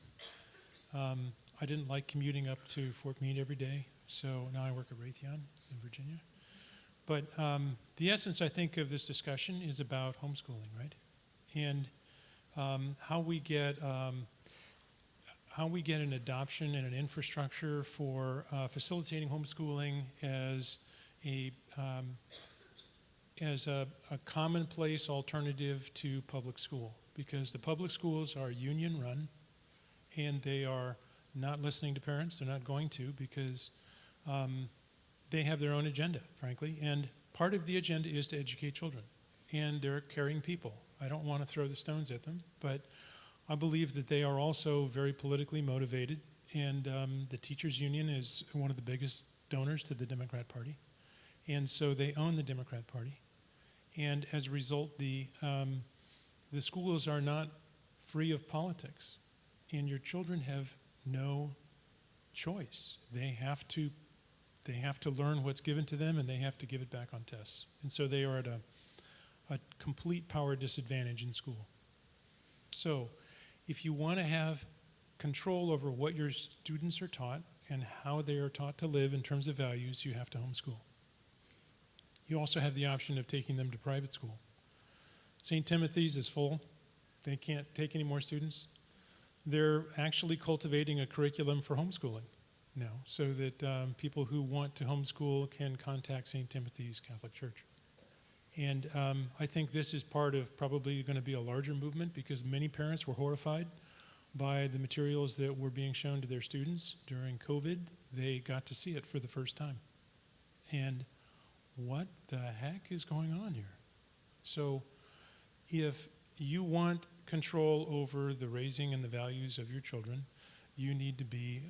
I didn't like commuting up to Fort Meade every day, so now I work at Raytheon in Virginia. But the essence, I think, of this discussion is about homeschooling, right? And how we get an adoption and an infrastructure for facilitating homeschooling as a commonplace alternative to public school, because the public schools are union run and they are not listening to parents. They're not going to, because they have their own agenda, frankly, and part of the agenda is to educate children, and they're caring people. I don't want to throw the stones at them, but I believe that they are also very politically motivated, and the teachers union is one of the biggest donors to the Democrat Party, and so they own the Democrat Party, and as a result, the schools are not free of politics, and your children have no choice. They have to learn what's given to them, and they have to give it back on tests, and so they are at a complete power disadvantage in school. So if you want to have control over what your students are taught and how they are taught to live in terms of values, you have to homeschool. You also have the option of taking them to private school. St. Timothy's is full. They can't take any more students. They're actually cultivating a curriculum for homeschooling now, so that people who want to homeschool can contact St. Timothy's Catholic Church. And I think this is part of probably going to be a larger movement, because many parents were horrified by the materials that were being shown to their students during COVID. They got to see it for the first time. And what the heck is going on here? So if you want control over the raising and the values of your children, you need to be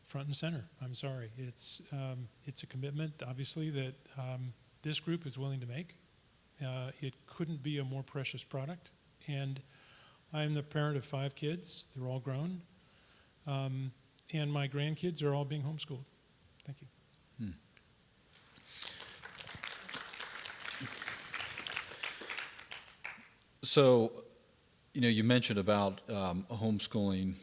front and center. I'm sorry. It's a commitment, obviously, that this group is willing to make. It couldn't be a more precious product. And I'm the parent of 5 kids. They're all grown. And my grandkids are all being homeschooled. Thank you. So, you mentioned about homeschooling,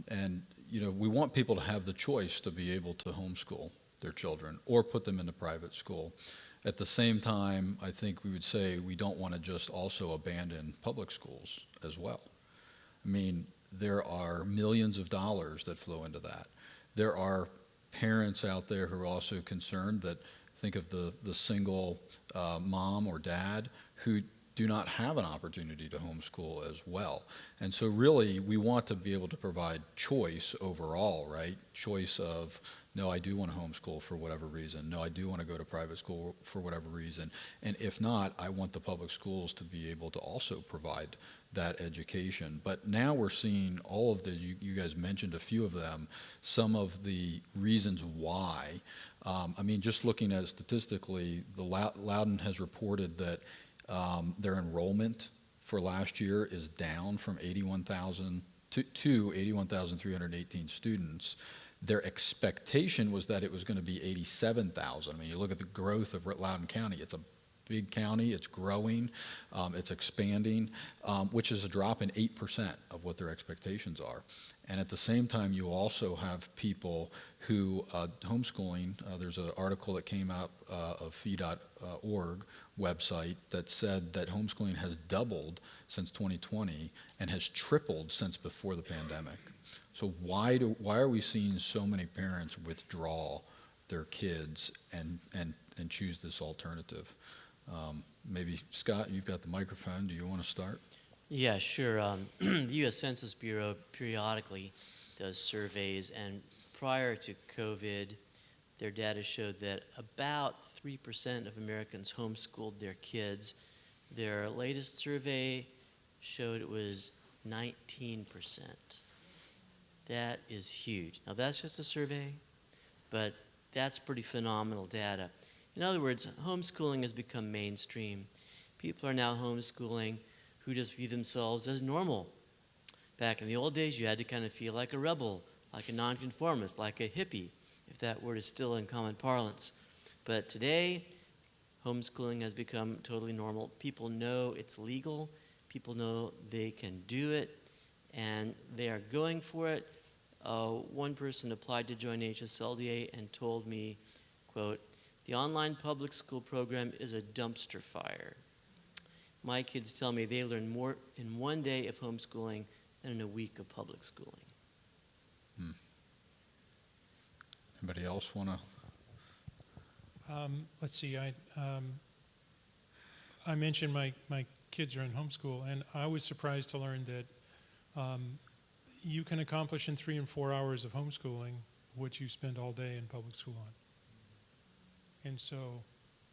and, we want people to have the choice to be able to homeschool their children or put them into private school. At the same time, I think we would say we don't want to just also abandon public schools as well. I mean, there are millions of dollars that flow into that. There are parents out there who are also concerned, that think of the single mom or dad who do not have an opportunity to homeschool as well. And so really, we want to be able to provide choice overall, right? Choice of, no, I do want to homeschool for whatever reason. No, I do want to go to private school for whatever reason. And if not, I want the public schools to be able to also provide that education. But now we're seeing all of the, you guys mentioned a few of them, some of the reasons why. I mean, just looking at it statistically, the Loudoun has reported that their enrollment for last year is down from 81,000 to 81,318 students. Their expectation was that it was going to be 87,000. I mean, you look at the growth of Loudoun County, it's a big county. It's growing. It's expanding, which is a drop in 8% of what their expectations are. And at the same time, you also have people who homeschooling. There's an article that came out of fee.org website that said that homeschooling has doubled since 2020 and has tripled since before the pandemic. So why are we seeing so many parents withdraw their kids and choose this alternative? Maybe Scott, you've got the microphone. Do you want to start? Yeah, sure. The U.S. Census Bureau periodically does surveys, and prior to COVID, their data showed that about 3% of Americans homeschooled their kids. Their latest survey showed it was 19%. That is huge. Now, that's just a survey, but that's pretty phenomenal data. In other words, homeschooling has become mainstream. People are now homeschooling who just view themselves as normal. Back in the old days, you had to kind of feel like a rebel, like a nonconformist, like a hippie, if that word is still in common parlance. But today, homeschooling has become totally normal. People know it's legal. People know they can do it, and they are going for it. One person applied to join HSLDA and told me, quote, "The online public school program is a dumpster fire. My kids tell me they learn more in one day of homeschooling than in a week of public schooling." Anybody else want to? Let's see, I mentioned my kids are in homeschool, and I was surprised to learn that you can accomplish in 3 and 4 hours of homeschooling what you spend all day in public school on. And so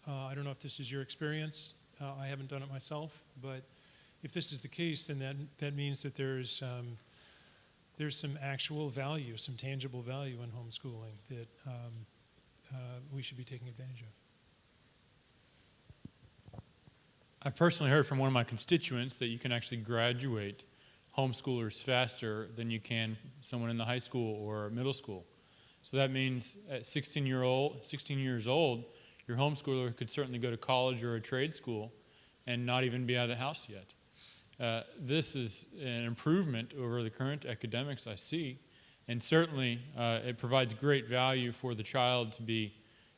I don't know if this is your experience. I haven't done it myself, but if this is the case, then that means that there's some actual value, some tangible value in homeschooling that we should be taking advantage of. I've personally heard from one of my constituents that you can actually graduate homeschoolers faster than you can someone in the high school or middle school. So that means at 16 years old, your homeschooler could certainly go to college or a trade school and not even be out of the house yet. This is an improvement over the current academics I see, and certainly it provides great value for the child to be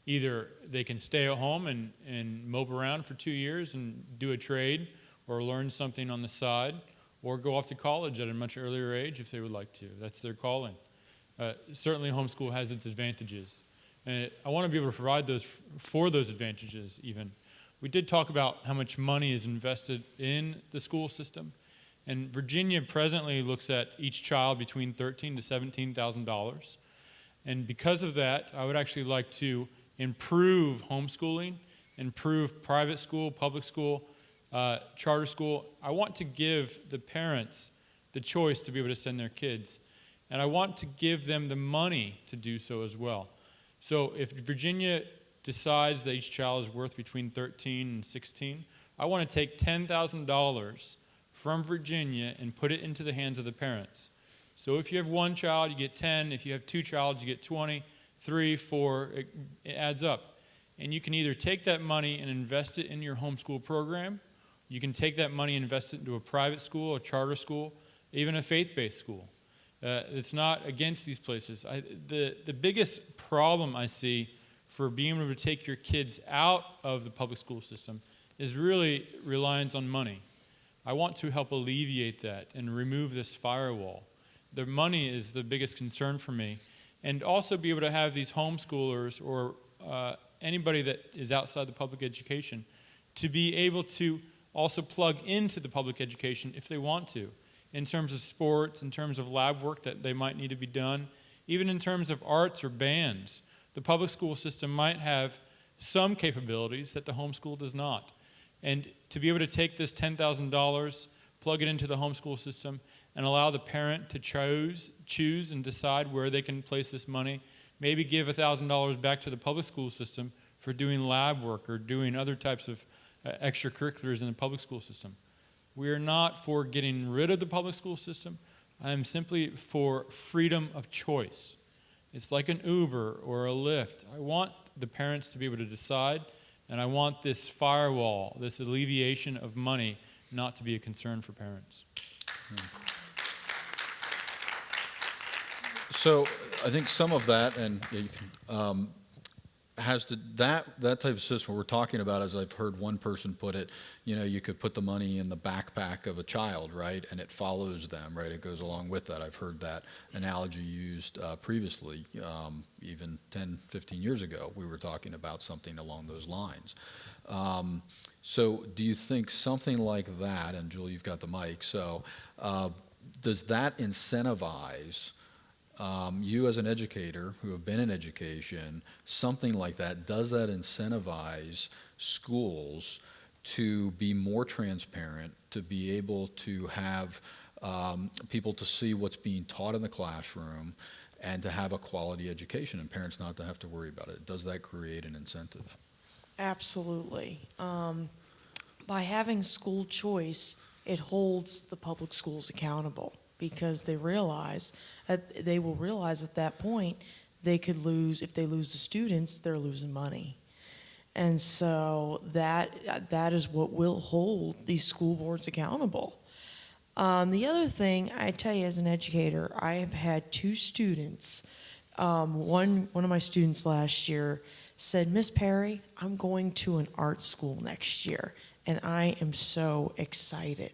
either they can stay at home and mope around for 2 years and do a trade or learn something on the side, or go off to college at a much earlier age if they would like to. That's their calling. Certainly homeschool has its advantages. And I want to be able to provide those for those advantages even. We did talk about how much money is invested in the school system. And Virginia presently looks at each child between $13,000 to $17,000. And because of that, I would actually like to improve homeschooling, improve private school, public school, charter school. I want to give the parents the choice to be able to send their kids. And I want to give them the money to do so as well. So if Virginia decides that each child is worth between 13 and 16, I want to take $10,000 from Virginia and put it into the hands of the parents. So if you have one child, you get 10. If you have 2 child, you get 20, 3, 4, it adds up. And you can either take that money and invest it in your homeschool program. You can take that money and invest it into a private school, a charter school, even a faith-based school. It's not against these places. The biggest problem I see for being able to take your kids out of the public school system is really reliance on money. I want to help alleviate that and remove this firewall. The money is the biggest concern for me. And also be able to have these homeschoolers or anybody that is outside the public education to be able to also plug into the public education if they want to, in terms of sports, in terms of lab work that they might need to be done, even in terms of arts or bands. The public school system might have some capabilities that the homeschool does not. And to be able to take this $10,000, plug it into the homeschool system, and allow the parent to choose and decide where they can place this money, maybe give $1,000 back to the public school system for doing lab work or doing other types of extracurriculars in the public school system. We are not for getting rid of the public school system. I am simply for freedom of choice. It's like an Uber or a Lyft. I want the parents to be able to decide And I want this firewall, this alleviation of money, not to be a concern for parents. So I think some of that, and you can, has to, that type of system we're talking about, as I've heard one person put it, you could put the money in the backpack of a child, right? And it follows them, right? It goes along with that. I've heard that analogy used previously, even 10, 15 years ago, we were talking about something along those lines. So do you think something like that, and Julie, you've got the mic, so does that incentivize you as an educator who have been in education, something like that, does that incentivize schools to be more transparent, to be able to have people to see what's being taught in the classroom and to have a quality education and parents not to have to worry about it? Does that create an incentive? Absolutely. By having school choice, it holds the public schools accountable, because they will realize at that point they could lose. If they lose the students, they're losing money. And so that is what will hold these school boards accountable. The other thing I tell you, as an educator, I have had two students. One of my students last year said, "Miss Perry, I'm going to an art school next year, and I am so excited."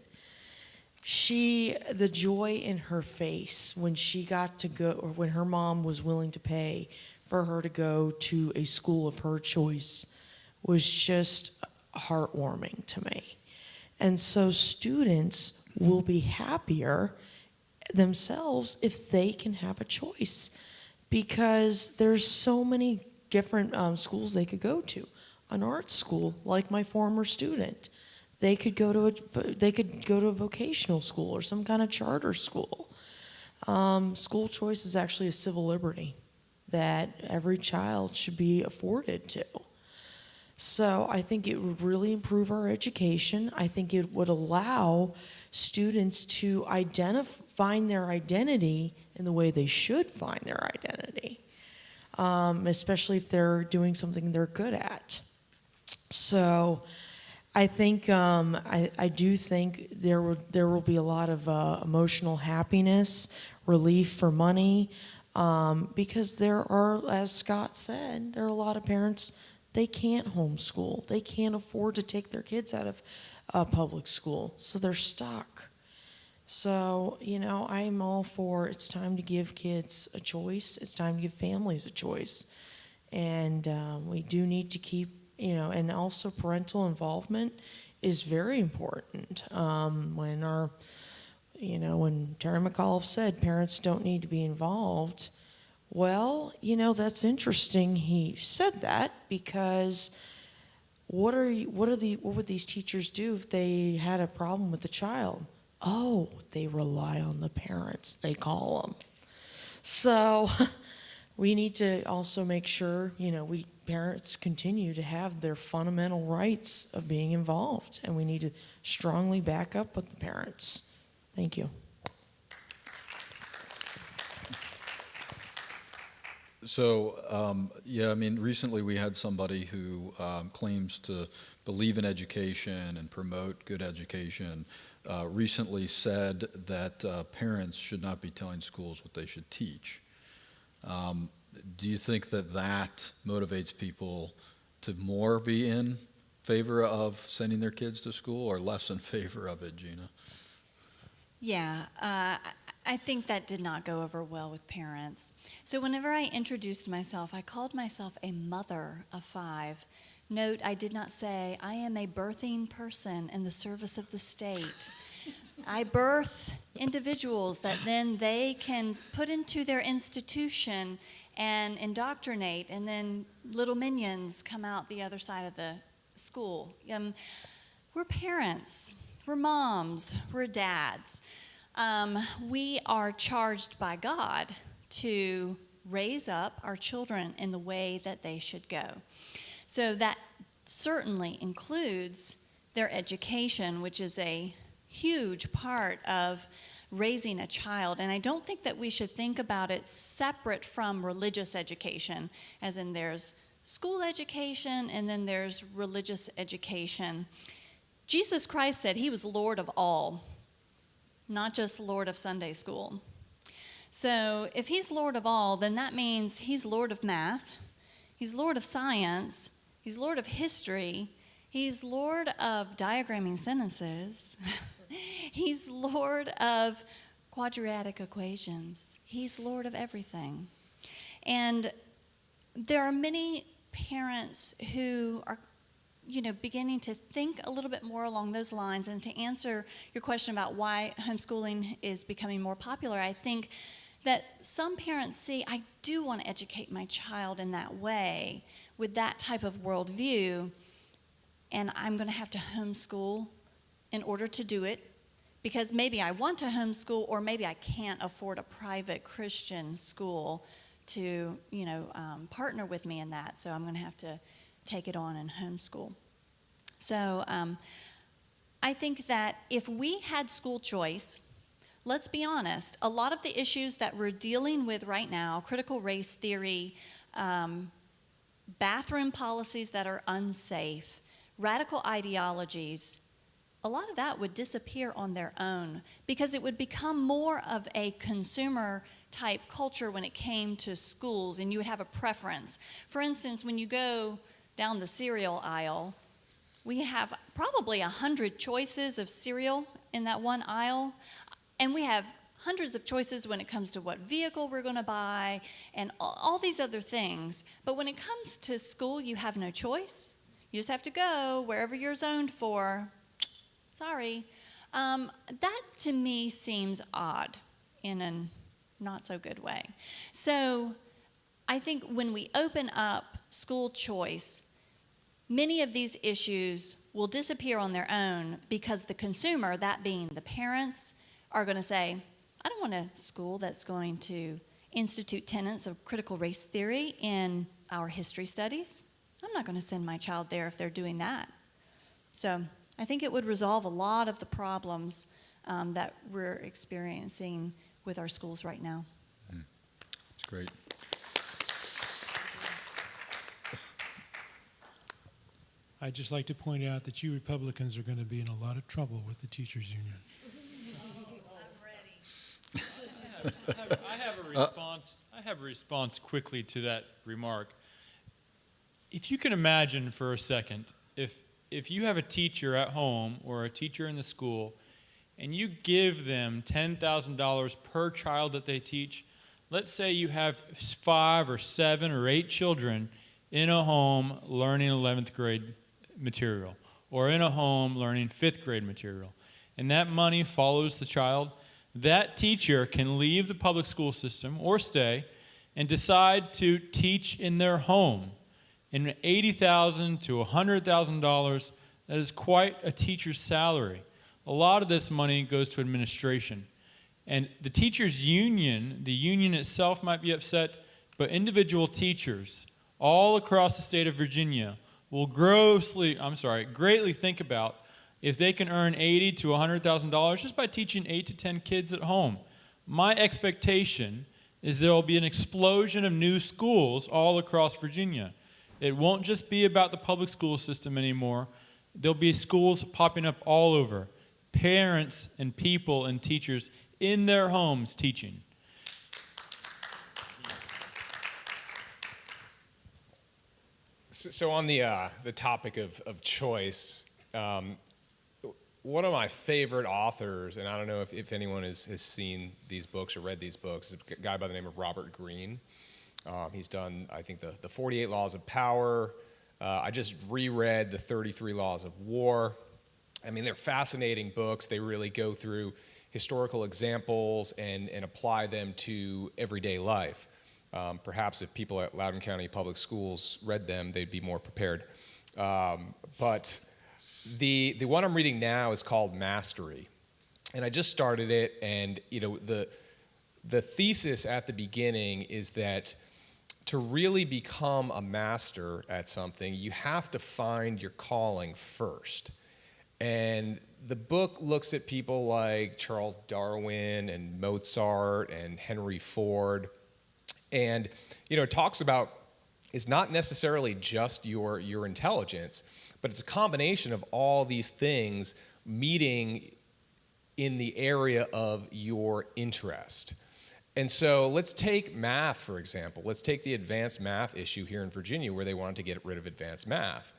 The joy in her face when she got to go, or when her mom was willing to pay for her to go to a school of her choice, was just heartwarming to me. And so students will be happier themselves if they can have a choice, because there's so many different schools they could go to. An art school, like my former student, they could go to a vocational school or some kind of charter school. School choice is actually a civil liberty that every child should be afforded to. So I think it would really improve our education. I think it would allow students to find their identity in the way they should find their identity, especially if they're doing something they're good at. So I think I do think there will be a lot of emotional happiness, relief for money, because there are, as Scott said, there are a lot of parents, they can't homeschool. They can't afford to take their kids out of public school, so they're stuck. So, I'm all for, it's time to give kids a choice. It's time to give families a choice. And we do need to keep, and also parental involvement is very important. When Terry McAuliffe said parents don't need to be involved, well, that's interesting he said that, because what would these teachers do if they had a problem with the child? Oh, they rely on the parents, they call them. So we need to also make sure, parents continue to have their fundamental rights of being involved, and we need to strongly back up with the parents. Thank you. So, recently we had somebody who claims to believe in education and promote good education, recently said that parents should not be telling schools what they should teach. Do you think that motivates people to more be in favor of sending their kids to school, or less in favor of it, Gina? Yeah, I think that did not go over well with parents. So whenever I introduced myself, I called myself a mother of 5. Note, I did not say, I am a birthing person in the service of the state. I birth individuals that then they can put into their institution and indoctrinate, and then little minions come out the other side of the school. We're parents, we're moms, we're dads. We are charged by God to raise up our children in the way that they should go. So that certainly includes their education, which is a huge part of raising a child. And I don't think that we should think about it separate from religious education, as in there's school education, and then there's religious education. Jesus Christ said he was Lord of all, not just Lord of Sunday school. So if he's Lord of all, then that means he's Lord of math, he's Lord of science, he's Lord of history, he's Lord of diagramming sentences, he's Lord of quadratic equations, he's Lord of everything. And there are many parents who are beginning to think a little bit more along those lines. And to answer your question about why homeschooling is becoming more popular, I think that some parents see, I do want to educate my child in that way, with that type of worldview, and I'm going to have to homeschool in order to do it, because maybe I want to homeschool, or maybe I can't afford a private Christian school to, partner with me in that, so I'm going to have to take it on and homeschool. So I think that if we had school choice, let's be honest, a lot of the issues that we're dealing with right now, critical race theory, bathroom policies that are unsafe, radical ideologies, a lot of that would disappear on their own, because it would become more of a consumer type culture when it came to schools, and you would have a preference. For instance, when you go down the cereal aisle, we have probably 100 choices of cereal in that one aisle, and we have hundreds of choices when it comes to what vehicle we're going to buy and all these other things. But when it comes to school, you have no choice. You just have to go wherever you're zoned for. Sorry. That to me seems odd in a not so good way. So I think when we open up school choice, many of these issues will disappear on their own, because the consumer, that being the parents, are going to say, I don't want a school that's going to institute tenets of critical race theory in our history studies. I'm not going to send my child there if they're doing that. So I think it would resolve a lot of the problems that we're experiencing with our schools right now. That's great. I'd just like to point out that you Republicans are going to be in a lot of trouble with the teachers union. I have a response quickly to that remark. If you can imagine for a second, if you have a teacher at home or a teacher in the school, and you give them $10,000 per child that they teach, let's say you have 5 or 7 or 8 children in a home learning 11th grade material, or in a home learning 5th grade material, and that money follows the child, that teacher can leave the public school system or stay and decide to teach in their home. And $80,000 to $100,000, that is quite a teacher's salary. A lot of this money goes to administration. And the teachers' union, the union itself might be upset, but individual teachers all across the state of Virginia will greatly think about if they can earn $80,000 to $100,000 just by teaching 8 to 10 kids at home. My expectation is there will be an explosion of new schools all across Virginia. It won't just be about the public school system anymore. There'll be schools popping up all over. Parents and people and teachers in their homes teaching. So on the topic of choice, one of my favorite authors, and I don't know if anyone has seen these books or read these books, is a guy by the name of Robert Greene. He's done, I think, the 48 Laws of Power. I just reread the 33 Laws of War. I mean, they're fascinating books. They really go through historical examples and apply them to everyday life. Perhaps if people at Loudoun County Public Schools read them, they'd be more prepared. But the one I'm reading now is called Mastery. And I just started it, and the thesis at the beginning is that to really become a master at something, you have to find your calling first. And the book looks at people like Charles Darwin and Mozart and Henry Ford, and it talks about is not necessarily just your intelligence, but it's a combination of all these things meeting in the area of your interest. And so let's take math, for example. Let's take the advanced math issue here in Virginia where they wanted to get rid of advanced math.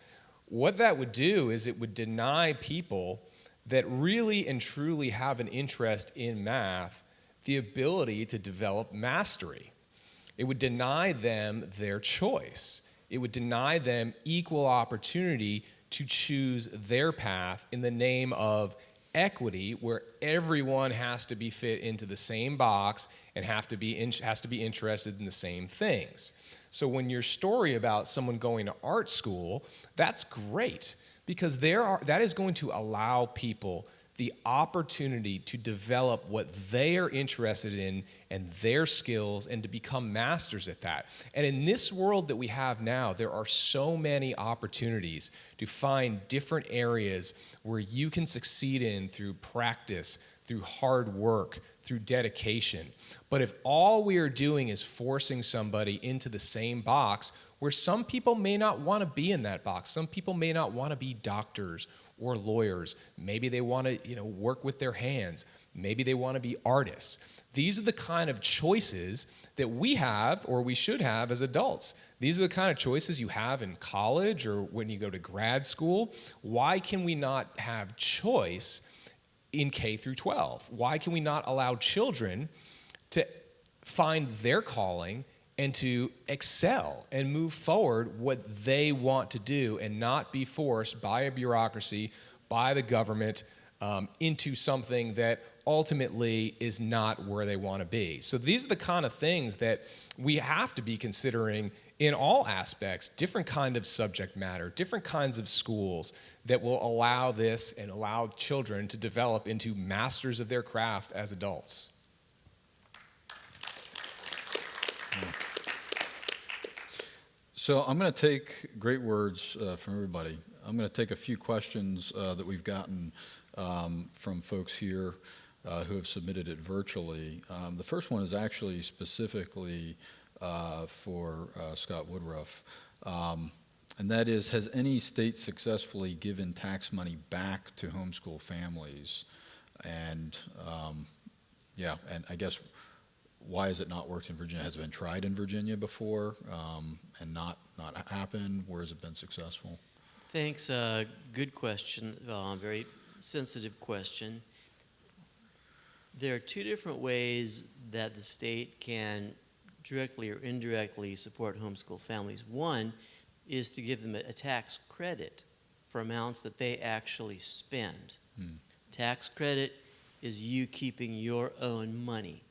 What that would do is it would deny people that really and truly have an interest in math the ability to develop mastery. It would deny them their choice. It would deny them equal opportunity to choose their path in the name of equity, where everyone has to be fit into the same box and has to be interested in the same things. So when your story about someone going to art school, that's great, because that is going to allow people the opportunity to develop what they are interested in and their skills and to become masters at that. And in this world that we have now, there are so many opportunities to find different areas where you can succeed in through practice, through hard work, through dedication. But if all we are doing is forcing somebody into the same box, where some people may not want to be in that box, some people may not want to be doctors or lawyers, maybe they want to work with their hands, maybe they want to be artists. These are the kind of choices that we have, or we should have as adults. These are the kind of choices you have in college or when you go to grad school. Why can we not have choice in K through 12? Why can we not allow children to find their calling and to excel and move forward what they want to do and not be forced by a bureaucracy, by the government, into something that ultimately is not where they want to be? So these are the kind of things that we have to be considering in all aspects, different kind of subject matter, different kinds of schools that will allow this and allow children to develop into masters of their craft as adults. So I'm going to take great words from everybody. I'm going to take a few questions that we've gotten from folks here who have submitted it virtually. The first one is actually specifically for Scott Woodruff, and that is, has any state successfully given tax money back to homeschool families? And and I guess, why has it not worked in Virginia? Has it been tried in Virginia before and not happened? Where has it been successful? Thanks. Good question. Very sensitive question. There are two different ways that the state can directly or indirectly support homeschool families. One is to give them a tax credit for amounts that they actually spend. Tax credit is you keeping your own money.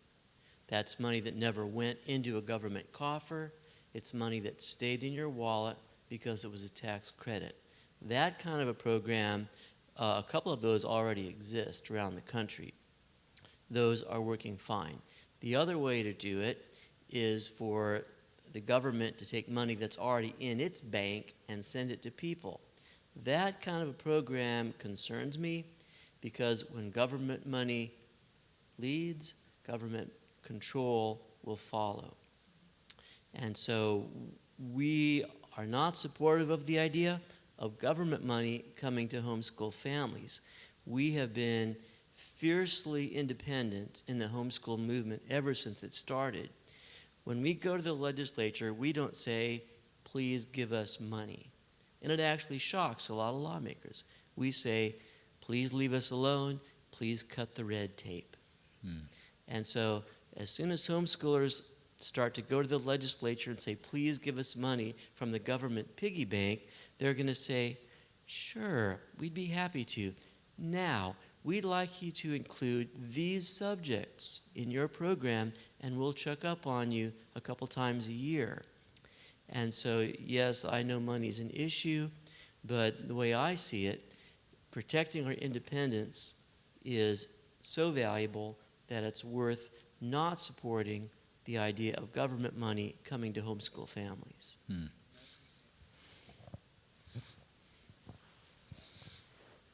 That's money that never went into a government coffer. It's money that stayed in your wallet because it was a tax credit. That kind of a program, a couple of those already exist around the country. Those are working fine. The other way to do it is for the government to take money that's already in its bank and send it to people. That kind of a program concerns me, because when government money leads, government control will follow. And so we are not supportive of the idea of government money coming to homeschool families. We have been fiercely independent in the homeschool movement ever since it started. When we go to the legislature, we don't say, please give us money. And it actually shocks a lot of lawmakers. We say, please leave us alone, please cut the red tape. And so as soon as homeschoolers start to go to the legislature and say, please give us money from the government piggy bank, they're going to say, sure, we'd be happy to. Now, we'd like you to include these subjects in your program, and we'll check up on you a couple times a year. And so, yes, I know money's an issue, but the way I see it, protecting our independence is so valuable that it's worth not supporting the idea of government money coming to homeschool families.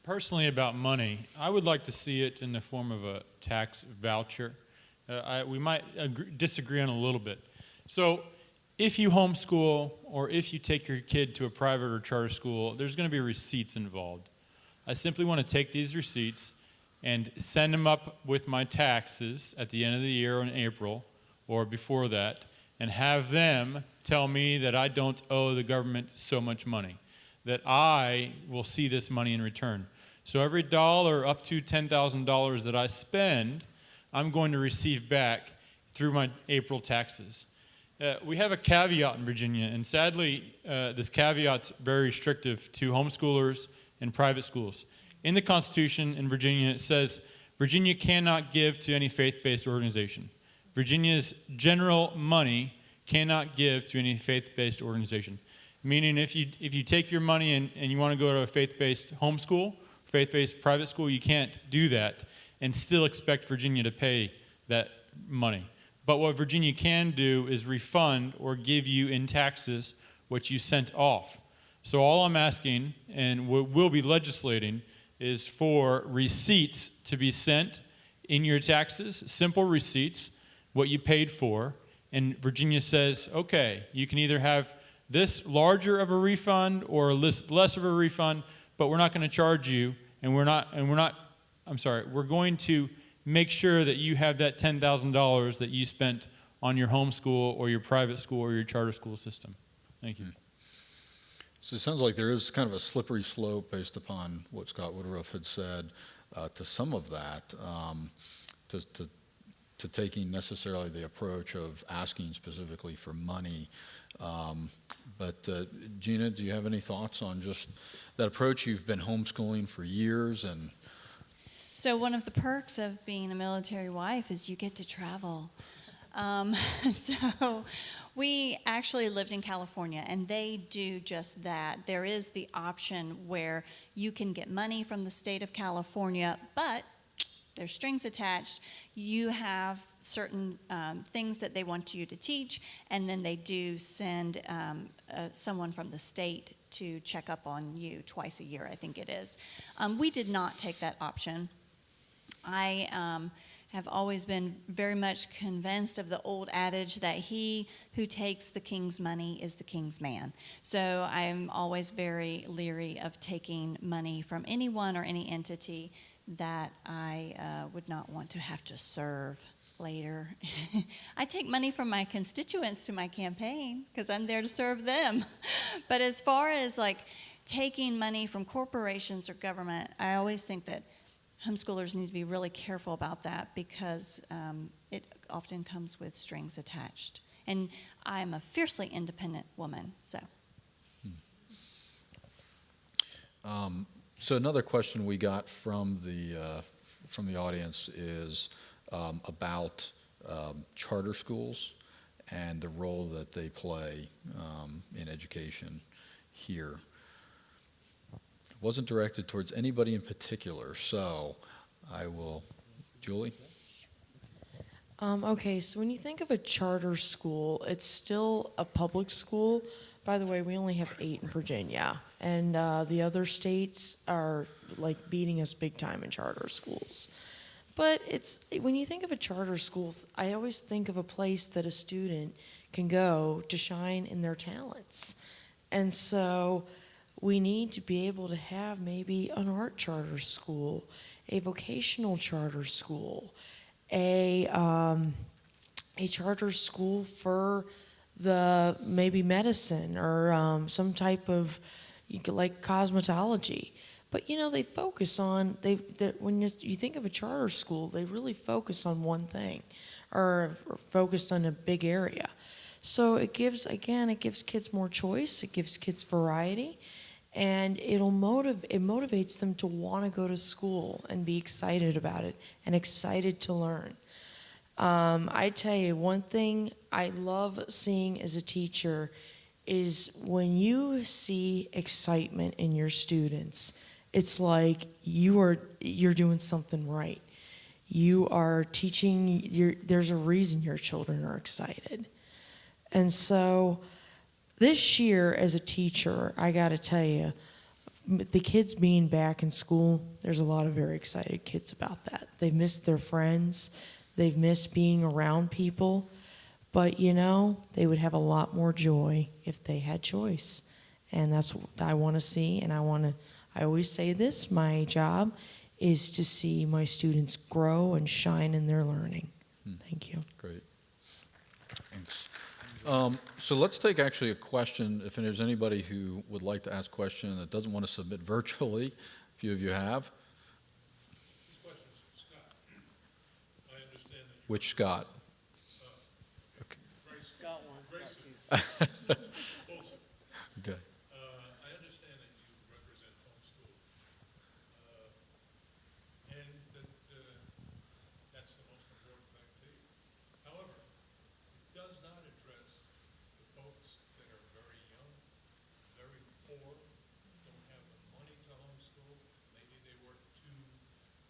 Personally, about money, I would like to see it in the form of a tax voucher. We might disagree on a little bit. So if you homeschool or if you take your kid to a private or charter school, there's going to be receipts involved. I simply want to take these receipts and send them up with my taxes at the end of the year in April or before that, and have them tell me that I don't owe the government so much money, that I will see this money in return. So every dollar up to $10,000 that I spend, I'm going to receive back through my April taxes. We have a caveat in Virginia, and sadly, this caveat's very restrictive to homeschoolers and private schools. In the Constitution in Virginia, it says, Virginia cannot give to any faith-based organization. Virginia's general money cannot give to any faith-based organization. Meaning if you take your money and you want to go to a faith-based homeschool, faith-based private school, you can't do that and still expect Virginia to pay that money. But what Virginia can do is refund or give you in taxes what you sent off. So all I'm asking, and what we'll be legislating, is for receipts to be sent in your taxes, simple receipts, what you paid for, and Virginia says, okay, you can either have this larger of a refund or less of a refund, but we're not going to charge you, and we're going to make sure that you have that $10,000 that you spent on your homeschool or your private school or your charter school system. Thank you. So it sounds like there is kind of a slippery slope based upon what Scott Woodruff had said to some of that, to taking necessarily the approach of asking specifically for money. But Gina, do you have any thoughts on just that approach? You've been homeschooling for years, and So one of the perks of being a military wife is you get to travel. So we actually lived in California, and they do just that. There is the option where you can get money from the state of California, but there's strings attached. You have certain things that they want you to teach, and then they do send someone from the state to check up on you twice a year, I think it is. We did not take that option. I have always been very much convinced of the old adage that he who takes the king's money is the king's man. So I'm always very leery of taking money from anyone or any entity that I would not want to have to serve later. I take money from my constituents to my campaign because I'm there to serve them. But as far as like taking money from corporations or government, I always think that homeschoolers need to be really careful about that because it often comes with strings attached. And I'm a fiercely independent woman, so. So another question we got from the audience is about charter schools and the role that they play in education here. It wasn't directed towards anybody in particular, so I will, Julie? Okay, so when you think of a charter school, it's still a public school. By the way, we only have 8 in Virginia, and the other states are like beating us big time in charter schools. But when you think of a charter school, I always think of a place that a student can go to shine in their talents. And so we need to be able to have maybe an art charter school, a vocational charter school, a charter school for the maybe medicine or some type of like cosmetology. But you know, they focus on when you think of a charter school, they really focus on one thing or focus on a big area. So it gives kids more choice, it gives kids variety, and it motivates them to want to go to school and be excited about it and excited to learn. I tell you, one thing I love seeing as a teacher is when you see excitement in your students, it's like you're doing something right. You are teaching, there's a reason your children are excited. And so this year as a teacher, I got to tell you, the kids being back in school, there's a lot of very excited kids about that. They've missed their friends. They've missed being around people. But you know, they would have a lot more joy if they had choice. And that's what I want to see. And I always say this, my job is to see my students grow and shine in their learning. Thank you. Great. Thanks. So let's take actually a question. If there's anybody who would like to ask a question that doesn't want to submit virtually, a few of you have. Which Scott? Okay. I understand that you represent homeschool, and that that's the most important thing to you. However, it does not address the folks that are very young, very poor, don't have the money to homeschool. Maybe they work 2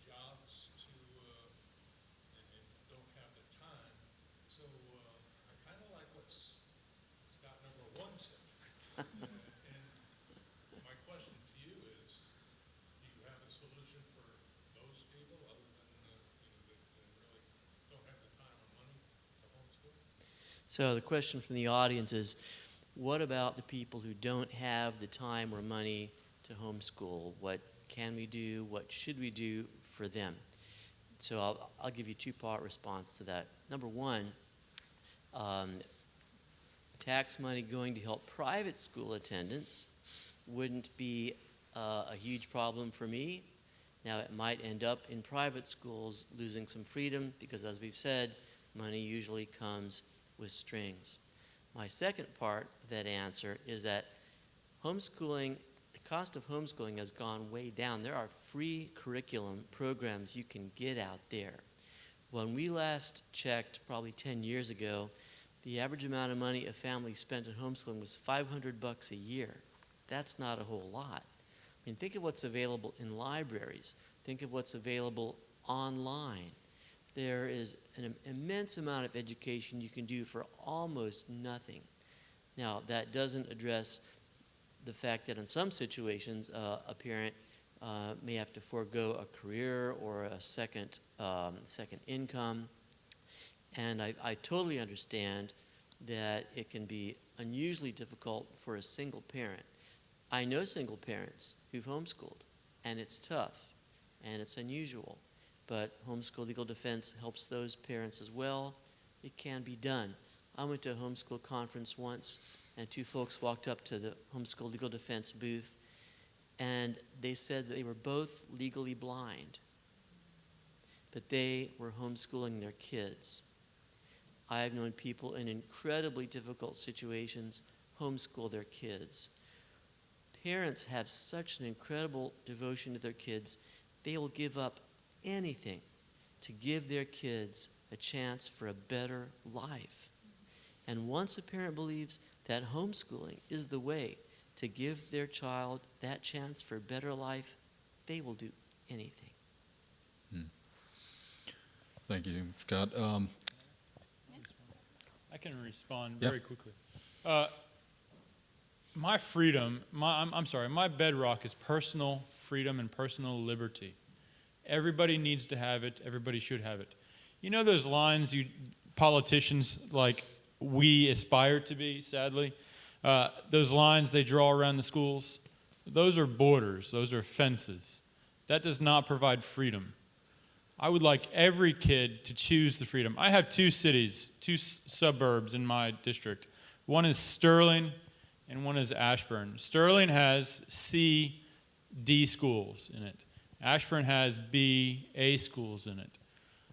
jobs and don't have the time. So I kind of like what Scott number 1 said. And my question to you is, do you have a solution for those people other than, that really don't have the time or money to homeschool? So the question from the audience is, what about the people who don't have the time or money to homeschool? What can we do? What should we do for them? So I'll give you a 2-part response to that. Number one, tax money going to help private school attendance wouldn't be a huge problem for me. Now, it might end up in private schools losing some freedom because, as we've said, money usually comes with strings. My second part of that answer is that homeschooling, the cost of homeschooling has gone way down. There are free curriculum programs you can get out there. When we last checked, probably 10 years ago, the average amount of money a family spent on homeschooling was $500 a year. That's not a whole lot. I mean, think of what's available in libraries. Think of what's available online. There is an immense amount of education you can do for almost nothing. Now, that doesn't address the fact that in some situations, a parent may have to forego a career or a second income. And I totally understand that it can be unusually difficult for a single parent. I know single parents who've homeschooled, and it's tough, and it's unusual. But Homeschool Legal Defense helps those parents as well. It can be done. I went to a homeschool conference once, and 2 folks walked up to the Homeschool Legal Defense booth, and they said that they were both legally blind, but they were homeschooling their kids. I have known people in incredibly difficult situations homeschool their kids. Parents have such an incredible devotion to their kids, they will give up anything to give their kids a chance for a better life. And once a parent believes that homeschooling is the way to give their child that chance for a better life, they will do anything. Thank you, Scott. I can respond Yeah. very quickly. My freedom, my bedrock is personal freedom and personal liberty. Everybody needs to have it. Everybody should have it. You know those lines politicians like we aspire to be, sadly? Those lines they draw around the schools? Those are borders. Those are fences. That does not provide freedom. I would like every kid to choose the freedom. I have 2 cities, 2 suburbs in my district. One is Sterling and one is Ashburn. Sterling has C, D schools in it. Ashburn has B, A schools in it.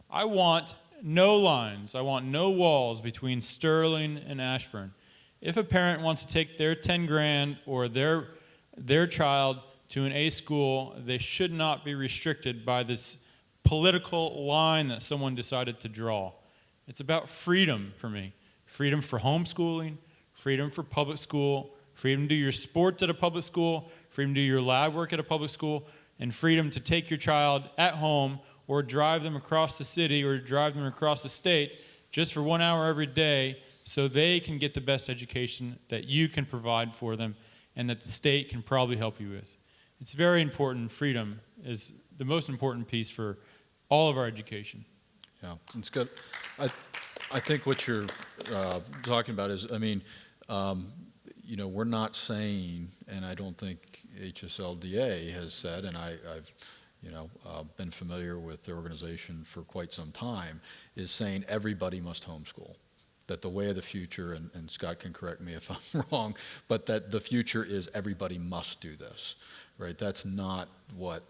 I want no lines. I want no walls between Sterling and Ashburn. If a parent wants to take their 10 grand or their child to an A school, they should not be restricted by this political line that someone decided to draw. It's about freedom for me. Freedom for homeschooling, freedom for public school, freedom to do your sports at a public school, freedom to do your lab work at a public school, and freedom to take your child at home or drive them across the city or drive them across the state just for 1 hour every day so they can get the best education that you can provide for them and that the state can probably help you with. It's very important. Freedom is the most important piece for all of our education. Yeah, it's good. I think what you're talking about is, I mean, we're not saying, and I don't think HSLDA has said, and I've been familiar with the organization for quite some time, is saying everybody must homeschool. That the way of the future, and Scott can correct me if I'm wrong, but that the future is everybody must do this, right? That's not what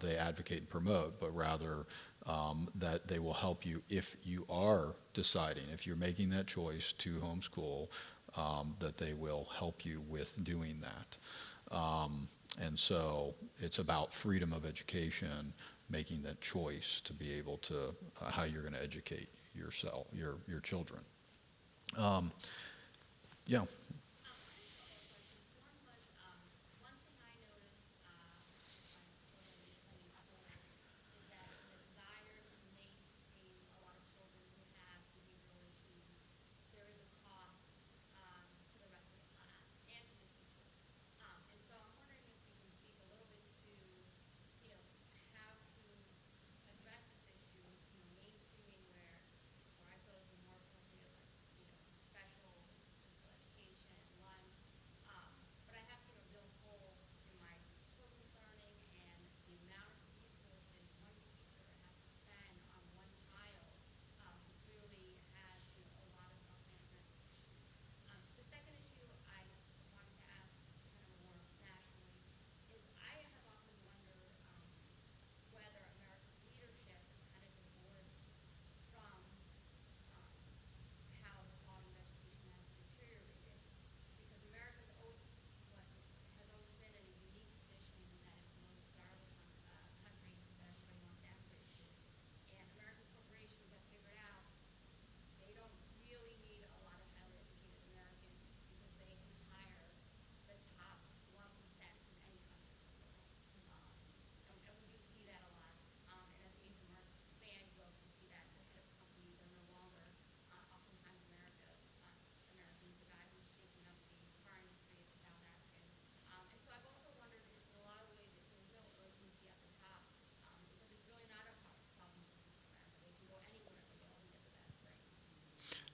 they advocate and promote, but rather that they will help you if you are deciding, if you're making that choice to homeschool, that they will help you with doing that. And so it's about freedom of education, making that choice to be able to, how you're going to educate yourself, your children. Yeah.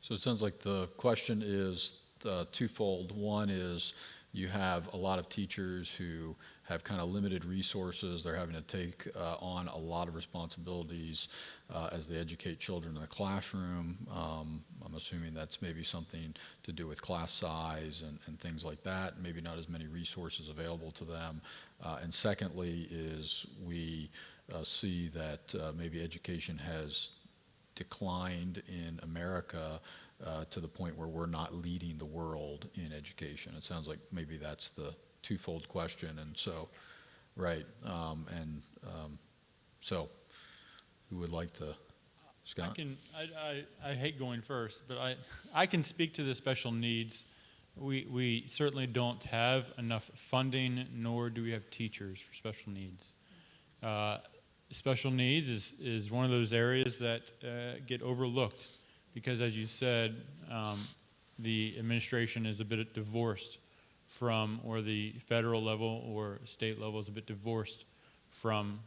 So it sounds like the question is twofold. One is you have a lot of teachers who have kind of limited resources. They're having to take on a lot of responsibilities as they educate children in the classroom. I'm assuming that's maybe something to do with class size and things like that, maybe not as many resources available to them. And secondly is we see that maybe education has declined in America to the point where we're not leading the world in education. It sounds like maybe that's the twofold question. And so, right. So who would like to, Scott? I hate going first, but I can speak to the special needs. We certainly don't have enough funding, nor do we have teachers for special needs. Special needs is one of those areas that get overlooked because, as you said, the administration is a bit divorced from, or the federal level or state level is a bit divorced from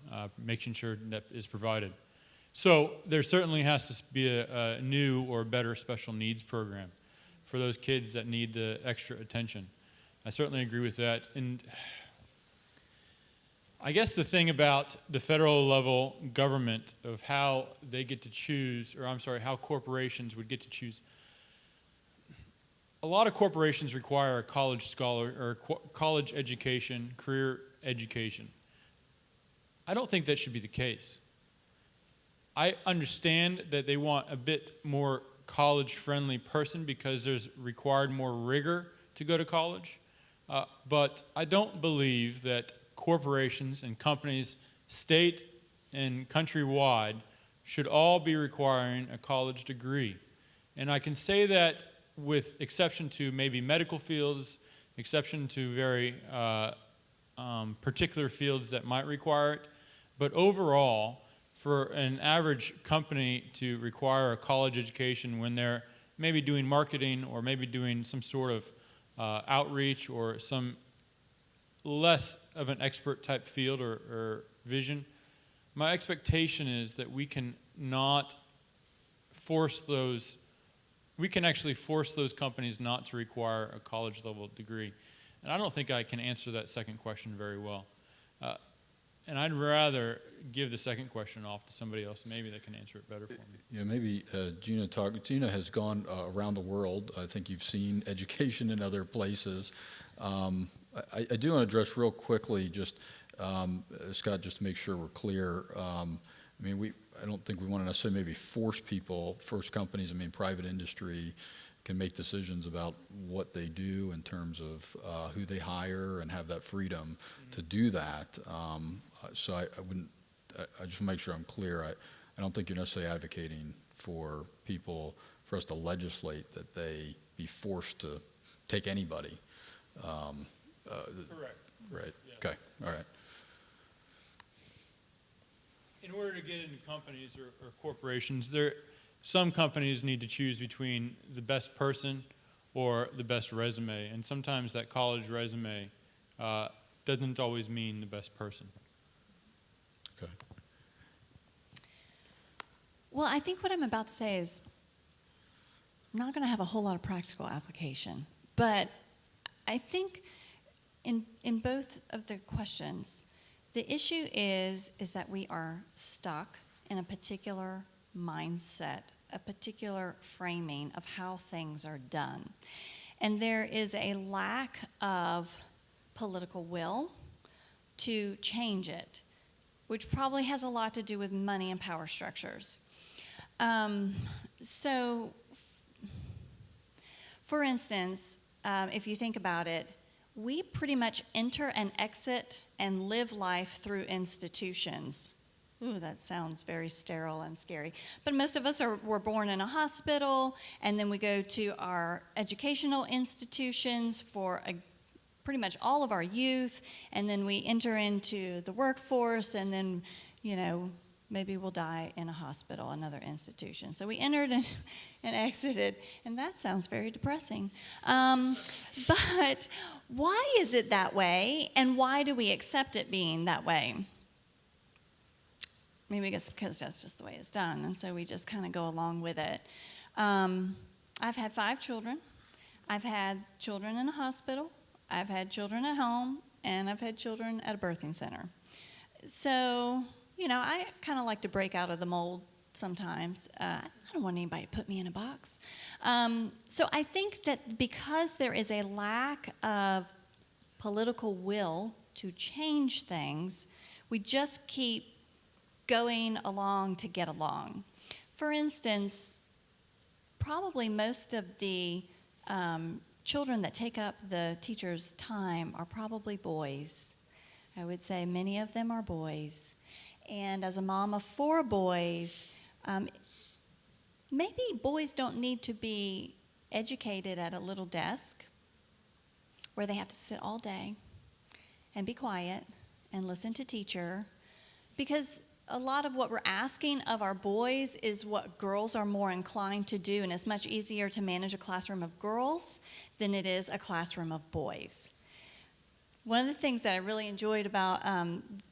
making sure that is provided. So there certainly has to be a new or better special needs program for those kids that need the extra attention. I certainly agree with that. And I guess the thing about the federal level government of how they get to choose, or I'm sorry, how corporations would get to choose. A lot of corporations require a college college education, career education. I don't think that should be the case. I understand that they want a bit more college-friendly person because there's required more rigor to go to college, but I don't believe that corporations and companies, state and countrywide, should all be requiring a college degree. And I can say that with exception to maybe medical fields, exception to very particular fields that might require it. But overall, for an average company to require a college education when they're maybe doing marketing or maybe doing some sort of outreach or some less of an expert type field or vision, my expectation is that we can not force those we can actually force those companies not to require a college level degree. And I don't think I can answer that second question very well. And I'd rather give the second question off to somebody else. Maybe that can answer it better for me. Yeah, maybe Gina has gone around the world. I think you've seen education in other places. I do want to address real quickly, just Scott, just to make sure we're clear. I don't think we want to necessarily maybe force companies. Private industry can make decisions about what they do in terms of who they hire and have that freedom to do that. So I wouldn't. I just want to make sure I'm clear. I don't think you're necessarily advocating for us to legislate that they be forced to take anybody. Correct. Right. Yeah. Okay. All right. In order to get into companies or corporations, some companies need to choose between the best person or the best resume, and sometimes that college resume doesn't always mean the best person. Okay. Well, I think what I'm about to say is not going to have a whole lot of practical application, but I think in both of the questions, the issue is that we are stuck in a particular mindset, a particular framing of how things are done. And there is a lack of political will to change it, which probably has a lot to do with money and power structures. For instance, if you think about it, we pretty much enter and exit and live life through institutions. Ooh, that sounds very sterile and scary. But most of us were born in a hospital, and then we go to our educational institutions for pretty much all of our youth, and then we enter into the workforce, and then, maybe we'll die in a hospital, another institution. So we entered and exited, and that sounds very depressing. But why is it that way, and why do we accept it being that way? Maybe it's because that's just the way it's done, and so we just kind of go along with it. I've had 5 children. I've had children in a hospital. I've had children at home, and I've had children at a birthing center. So, I kind of like to break out of the mold sometimes. I don't want anybody to put me in a box. So I think that because there is a lack of political will to change things, we just keep going along to get along. For instance, probably most of the children that take up the teacher's time are probably boys. I would say many of them are boys. And as a mom of 4 boys, maybe boys don't need to be educated at a little desk where they have to sit all day and be quiet and listen to teacher, because a lot of what we're asking of our boys is what girls are more inclined to do, and it's much easier to manage a classroom of girls than it is a classroom of boys. One of the things that I really enjoyed about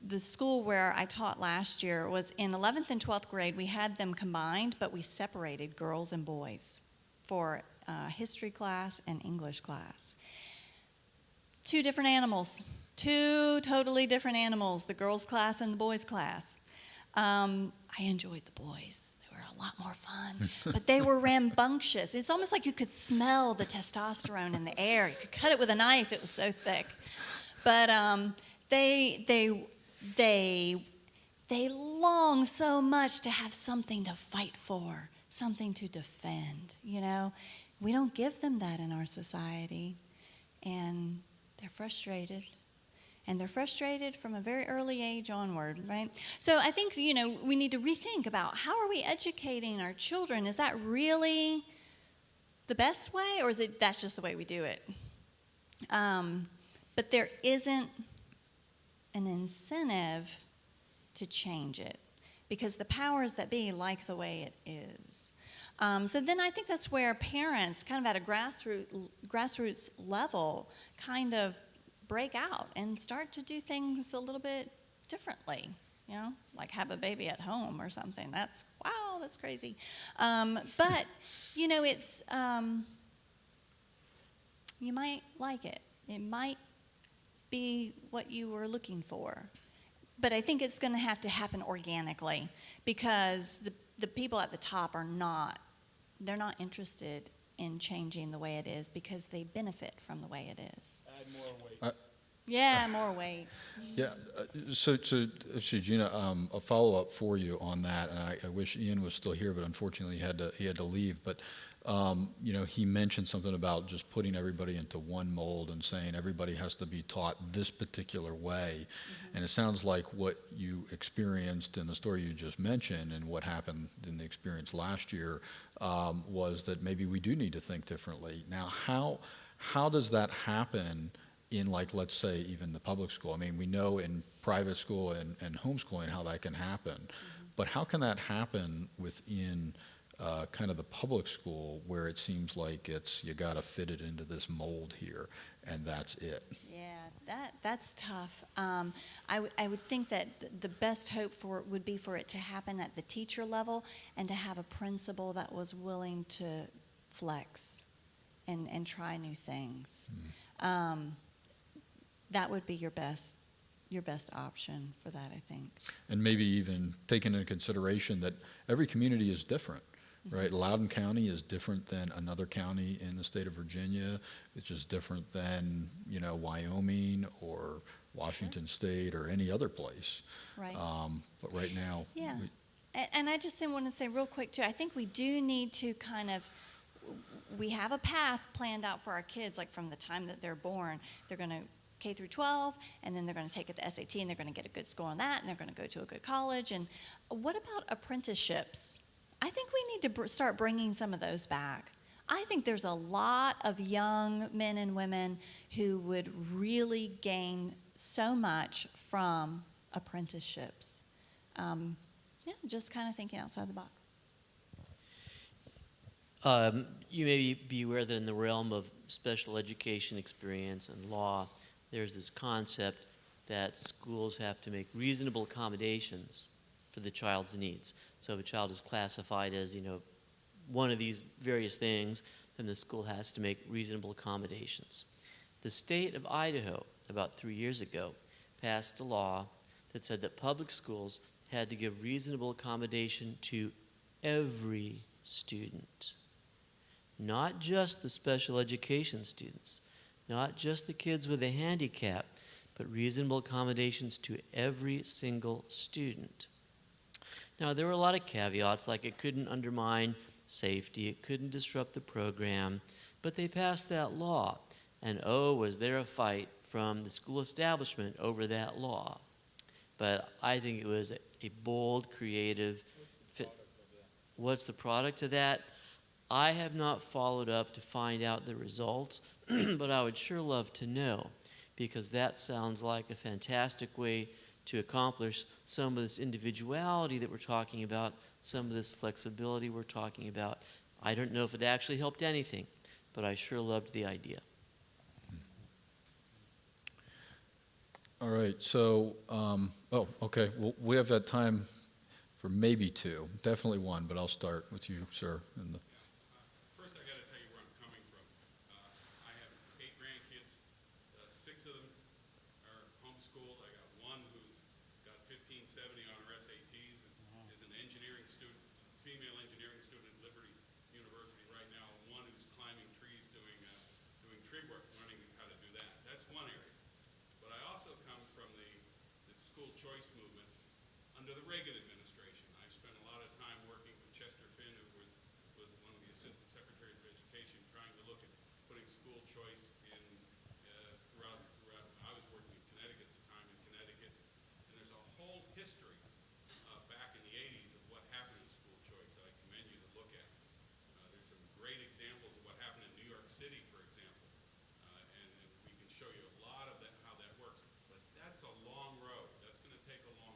the school where I taught last year was in 11th and 12th grade, we had them combined, but we separated girls and boys for history class and English class. 2 different animals, 2 totally different animals, the girls' class and the boys' class. I enjoyed the boys. They were a lot more fun, but they were rambunctious. It's almost like you could smell the testosterone in the air. You could cut it with a knife, it was so thick. But they long so much to have something to fight for, something to defend, We don't give them that in our society, and they're frustrated. And they're frustrated from a very early age onward, right? So I think, we need to rethink about how are we educating our children? Is that really the best way, or that's just the way we do it? But there isn't an incentive to change it because the powers that be like the way it is. So then I think that's where parents, kind of at a grassroots level, kind of break out and start to do things a little bit differently, like have a baby at home or something. That's that's crazy. But, you know, it's, you might like it. It might be what you were looking for. But I think it's going to have to happen organically because the people at the top are not, they're not interested in changing the way it is because they benefit from the way it is. Add more weight. Yeah, more weight. Yeah, so actually, Gina, a follow-up for you on that, and I wish Ian was still here, but unfortunately he had to leave. But you know, he mentioned something about just putting everybody into one mold and saying everybody has to be taught this particular way. And it sounds like what you experienced in the story you just mentioned and what happened in the experience last year was that maybe we do need to think differently. Now, how does that happen in, like, let's say even the public school? I mean, we know in private school and homeschooling how that can happen, but how can that happen within kind of the public school where it seems like you got to fit it into this mold here and that's it? Yeah, that's tough. I would think that the best hope for it would be for it to happen at the teacher level and to have a principal that was willing to flex and try new things. That would be your best option for that, I think. And maybe even taking into consideration that every community is different, right? Loudoun County is different than another county in the state of Virginia, which is different than, you know, Wyoming or Washington State or any other place. Right. But right now, Yeah. And I just want to say real quick, too, I think we do need to kind of, we have a path planned out for our kids, like from the time that they're born. They're going to K through 12, and then they're going to take it the SAT, and they're going to get a good score on that, and they're going to go to a good college. And what about apprenticeships? I think we need to start bringing some of those back. I think there's a lot of young men and women who would really gain so much from apprenticeships. Yeah, just kind of thinking outside the box. You may be aware that in the realm of special education experience and law, there's this concept that schools have to make reasonable accommodations for the child's needs. So if a child is classified as, you know, one of these various things, then the school has to make reasonable accommodations. The state of Idaho, about 3 years ago, passed a law that said that public schools had to give reasonable accommodation to every student. Not just the special education students, not just the kids with a handicap, but reasonable accommodations to every single student. Now, there were a lot of caveats, like it couldn't undermine safety, it couldn't disrupt the program, but they passed that law. And oh, was there a fight from the school establishment over that law. But I think it was a bold, creative fit. What's the product of that? I have not followed up to find out the results, but I would sure love to know, because that sounds like a fantastic way to accomplish some of this individuality that we're talking about, some of this flexibility we're talking about. I don't know if it actually helped anything, but I sure loved the idea. All right, so, okay, well, we have that time for maybe two, definitely one, but I'll start with you, sir. First, I got to tell you where I'm coming from. I have 8 grandkids. 6 of them are homeschooled. I got one who's got 1570 on her SATs, is an engineering student, female engineering student at Liberty University right now, and one who's climbing trees doing tree work, learning how to do that. That's one area. But I also come from the school choice movement under the Reagan administration. I spent a lot of time working with Chester Finn, who was one of the assistant secretaries of education, trying to look at putting school choice in throughout. I was working in Connecticut at the time, and there's a whole history back in the 80s of what happened in school choice that I commend you to look at. There's some great examples of what happened in New York City, for example, and we can show you a lot of that, how that works. But that's a long road. That's going to take a long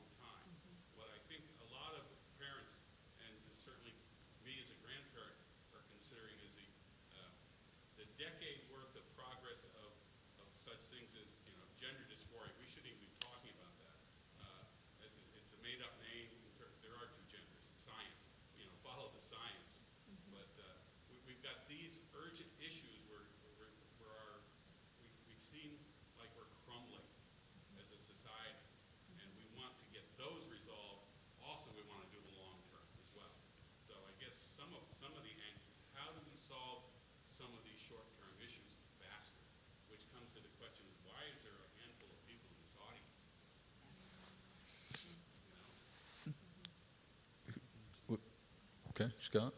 Okay, Scott?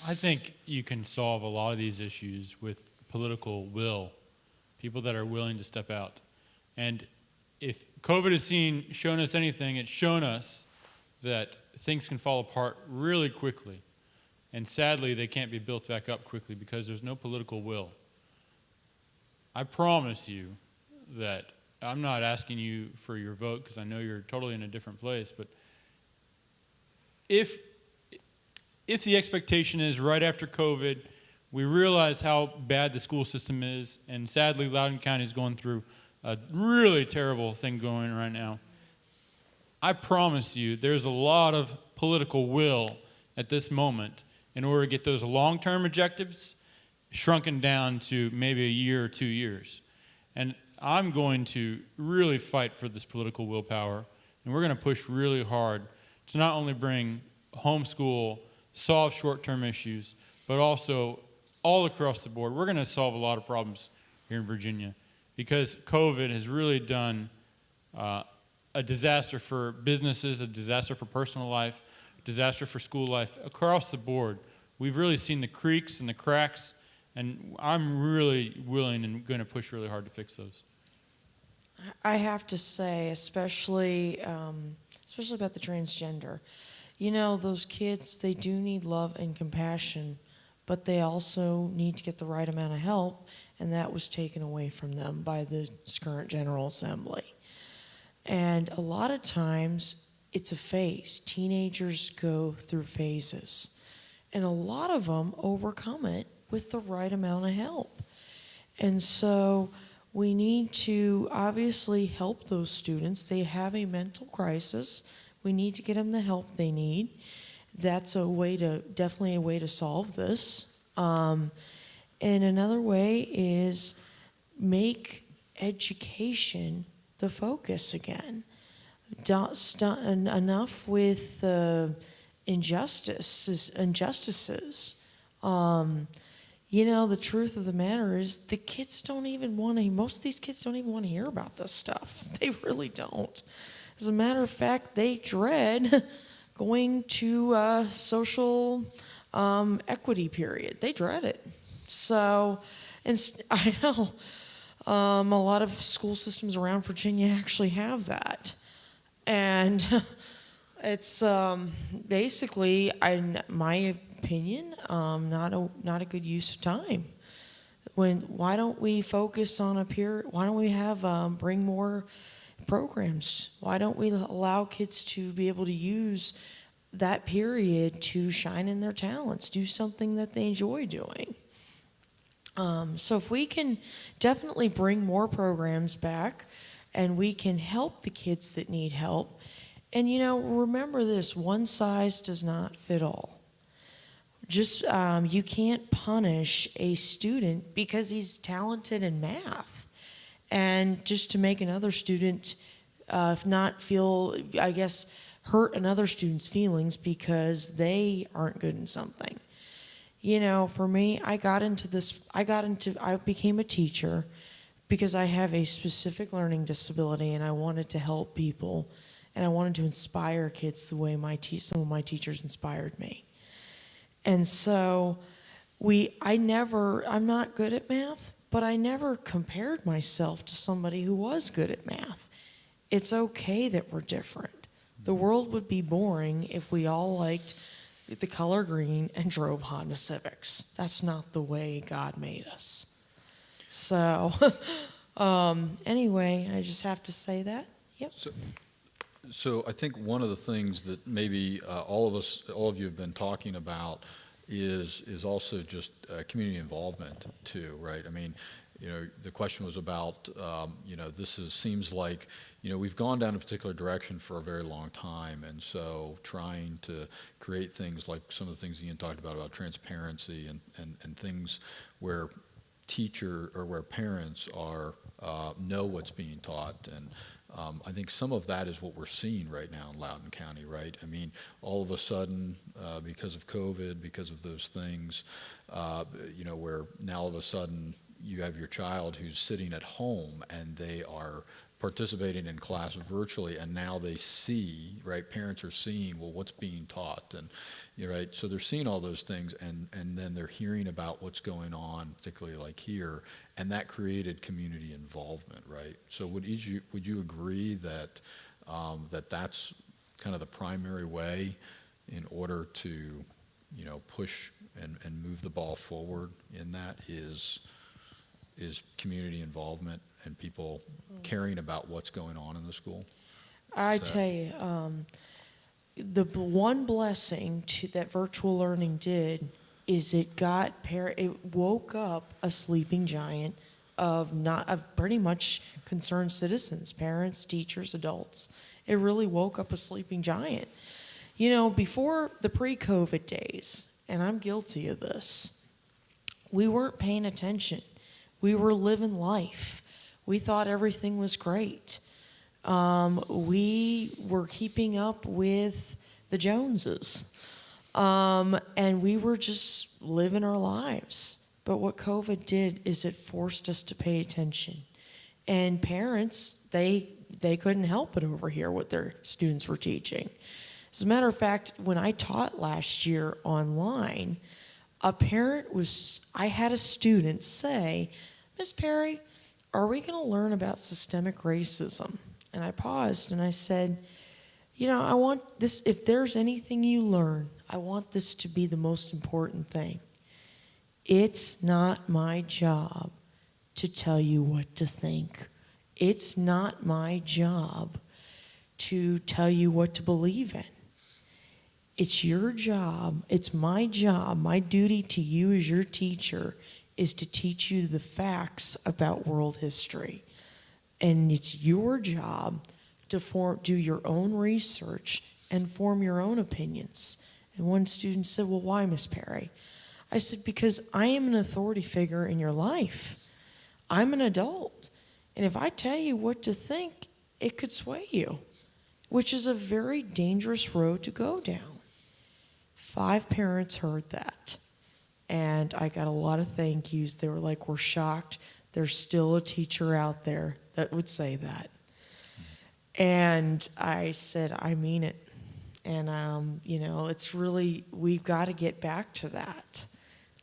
I think you can solve a lot of these issues with political will, people that are willing to step out. And if COVID has shown us anything, it's shown us that things can fall apart really quickly. And sadly, they can't be built back up quickly because there's no political will. I promise you that I'm not asking you for your vote because I know you're totally in a different place, but if the expectation is right after COVID, we realize how bad the school system is, and sadly, Loudoun County is going through a really terrible thing going right now. I promise you, there's a lot of political will at this moment in order to get those long-term objectives shrunken down to maybe a year or 2 years. And I'm going to really fight for this political willpower, and we're going to push really hard to not only bring homeschool, solve short-term issues, but also all across the board. We're going to solve a lot of problems here in Virginia because COVID has really done a disaster for businesses, a disaster for personal life, a disaster for school life across the board. We've really seen the creaks and the cracks, and I'm really willing and going to push really hard to fix those. I have to say, especially about the transgender, you know, those kids, they do need love and compassion, but they also need to get the right amount of help, and that was taken away from them by the current General Assembly. And a lot of times, it's a phase. Teenagers go through phases, and a lot of them overcome it with the right amount of help. And so we need to obviously help those students. They have a mental crisis. We need to get them the help they need. That's definitely a way to solve this. And another way is make education the focus again. Enough with injustices. You know, the truth of the matter is the kids don't even want to, most of these kids don't even want to hear about this stuff. They really don't. As a matter of fact, they dread going to social equity period. They dread it. So, and I know a lot of school systems around Virginia actually have that. And it's basically, in my opinion, not a good use of time. Why don't we focus on why don't we have bring more programs? Why don't we allow kids to be able to use that period to shine in their talents, do something that they enjoy doing? So if we can definitely bring more programs back and we can help the kids that need help. And you know, remember this, one size does not fit all. Just, you can't punish a student because he's talented in math. And just to make another student not feel, I guess, hurt another student's feelings because they aren't good in something. You know, for me, I became a teacher because I have a specific learning disability and I wanted to help people and I wanted to inspire kids the way some of my teachers inspired me. And so I'm not good at math, but I never compared myself to somebody who was good at math. It's okay that we're different. The world would be boring if we all liked the color green and drove Honda Civics. That's not the way God made us. So, anyway, I just have to say that. Yep. So I think one of the things that maybe all of you have been talking about is also just community involvement too, right? I mean, you know, the question was about, you know, seems like, you know, we've gone down a particular direction for a very long time, and so trying to create things like some of the things Ian talked about transparency and things where where parents are know what's being taught. And I think some of that is what we're seeing right now in Loudoun County, right? I mean, all of a sudden, because of COVID, because of those things, you know, where now all of a sudden you have your child who's sitting at home and they are participating in class virtually, and now they see, right, parents are seeing, well, what's being taught, and you're right, so they're seeing all those things, and then they're hearing about what's going on, particularly like here, and that created community involvement, right? So would you agree that that's kind of the primary way in order to, push and move the ball forward in that is community involvement and people caring about what's going on in the school? I So- tell you, one blessing that virtual learning did is it woke up a sleeping giant of pretty much concerned citizens, parents, teachers, adults. It really woke up a sleeping giant. Before the pre-COVID days, and I'm guilty of this, we weren't paying attention. We were living life. We thought everything was great. We were keeping up with the Joneses. And we were just living our lives. But what COVID did is it forced us to pay attention. And parents, they couldn't help but overhear what their students were teaching. As a matter of fact, when I taught last year online, I had a student say, "Miss Perry, are we going to learn about systemic racism?" And I paused and I said, I want this, if there's anything you learn, I want this to be the most important thing. It's not my job to tell you what to think. It's not my job to tell you what to believe in. It's your job, it's my job, my duty to you as your teacher is to teach you the facts about world history. And it's your job to do your own research and form your own opinions. And one student said, "Well, why, Miss Perry?" I said, "Because I am an authority figure in your life. I'm an adult. And if I tell you what to think, it could sway you, which is a very dangerous road to go down." 5 parents heard that. And I got a lot of thank yous. They were like, "We're shocked. There's still a teacher out there that would say that." And I said, "I mean it." And, it's really, we've got to get back to that.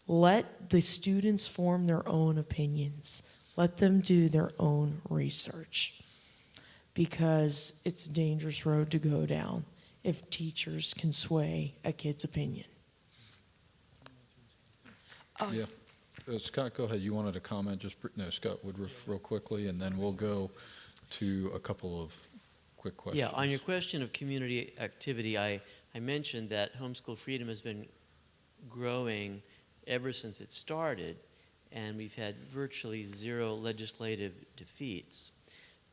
Let the students form their own opinions. Let them do their own research. Because it's a dangerous road to go down if teachers can sway a kid's opinion. Yeah. Scott, go ahead. You wanted to comment, Scott Woodruff real quickly, and then we'll go to a couple of quick questions. Yeah, on your question of community activity, I mentioned that Homeschool Freedom has been growing ever since it started, and we've had virtually 0 legislative defeats.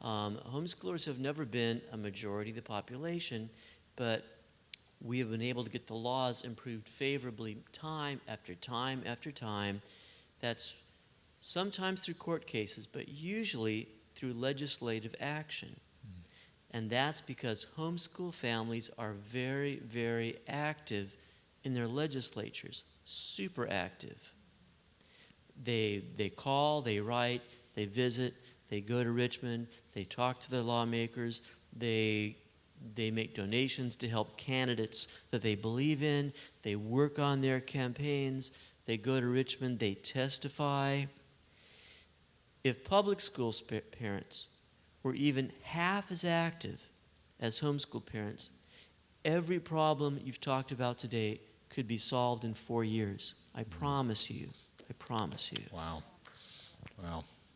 Homeschoolers have never been a majority of the population, but we have been able to get the laws improved favorably time after time after time. That's sometimes through court cases, but usually through legislative action. And that's because homeschool families are very, very active in their legislatures, super active. They call, they write, they visit, they go to Richmond, they talk to their lawmakers, they make donations to help candidates that they believe in, they work on their campaigns, they go to Richmond, they testify. If public school parents were even half as active as homeschool parents, every problem you've talked about today could be solved in 4 years. I promise you. I promise you. Wow,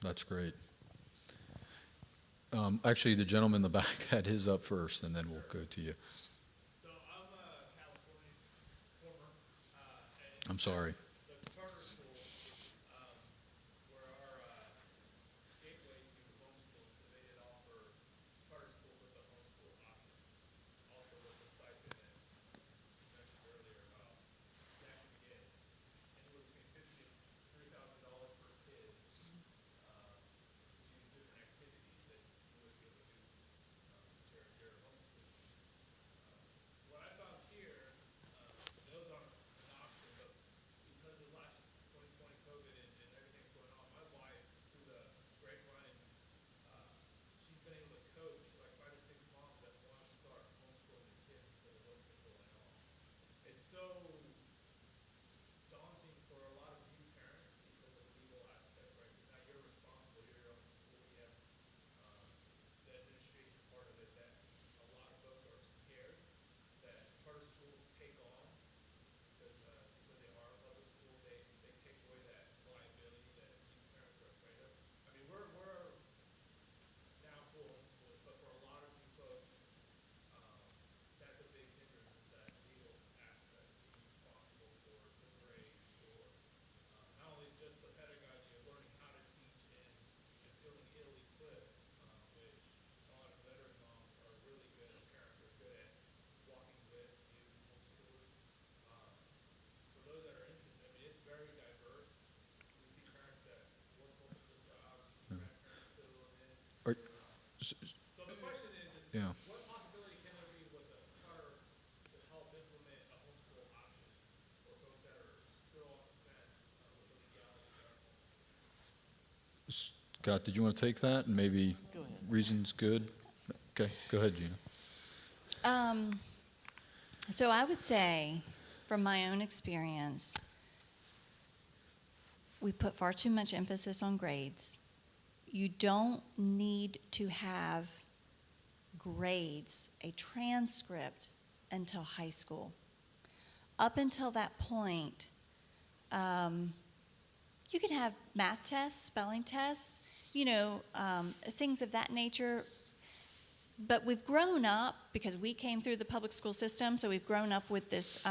that's great. Actually, the gentleman in the back had his up first, and then we'll go to you. So I'm California's former. I'm sorry. The charter school, where our gateway to homeschool, so they did offer charter school with the homeschool option, also with the stipend that you mentioned earlier about that can get anywhere between $50,000 and $3,000 per kid to do different activities that you was able to do during your homeschool. What I found here, those aren't an option, but So the question is Yeah. what possibility can there be with a charter to help implement a homeschool option for folks that are still on the fence with the legalities of Scott, did you want to take that? And maybe Go ahead. reasons good? Okay, go ahead, Gina. So I would say, from my own experience, we put far too much emphasis on grades. You don't need to have grades, a transcript, until high school. Up until that point, you can have math tests, spelling tests, things of that nature. But we've grown up, because we came through the public school system, so we've grown up with this,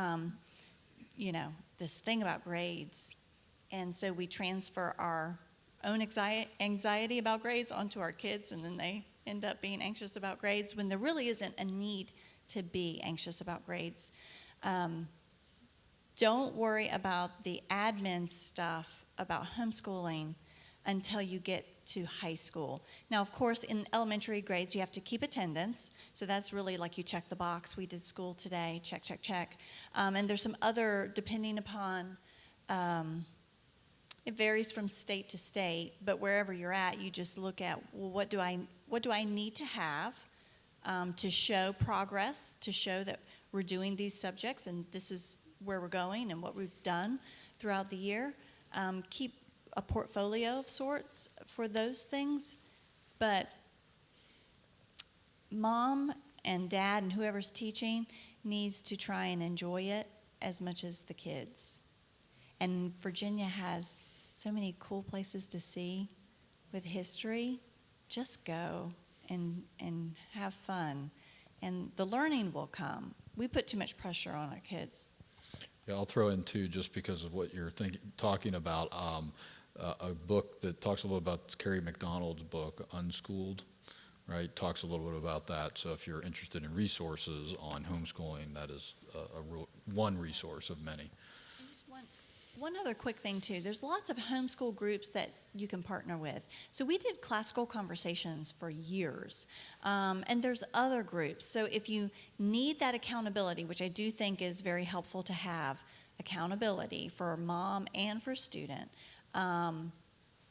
this thing about grades. And so we transfer our own anxiety about grades onto our kids, and then they end up being anxious about grades when there really isn't a need to be anxious about grades. Don't worry about the admin stuff about homeschooling until you get to high school. Now, of course, in elementary grades, you have to keep attendance. So that's really like you check the box. We did school today, check, check, check. And there's some other, depending upon, it varies from state to state, but wherever you're at, you just look at, well, what do I need to have to show progress, to show that we're doing these subjects and this is where we're going and what we've done throughout the year. Keep a portfolio of sorts for those things, but mom and dad and whoever's teaching needs to try and enjoy it as much as the kids. And Virginia has so many cool places to see with history. Just go and have fun, and the learning will come. We put too much pressure on our kids. Yeah, I'll throw in too, just because of what you're talking about, a book that talks a little about Carrie McDonald's book, Unschooled, right? Talks a little bit about that. So if you're interested in resources on homeschooling, that is one resource of many. And just one other quick thing too. There's lots of homeschool groups that you can partner with. So we did Classical Conversations for years, and there's other groups. So if you need that accountability, which I do think is very helpful to have, accountability for mom and for student,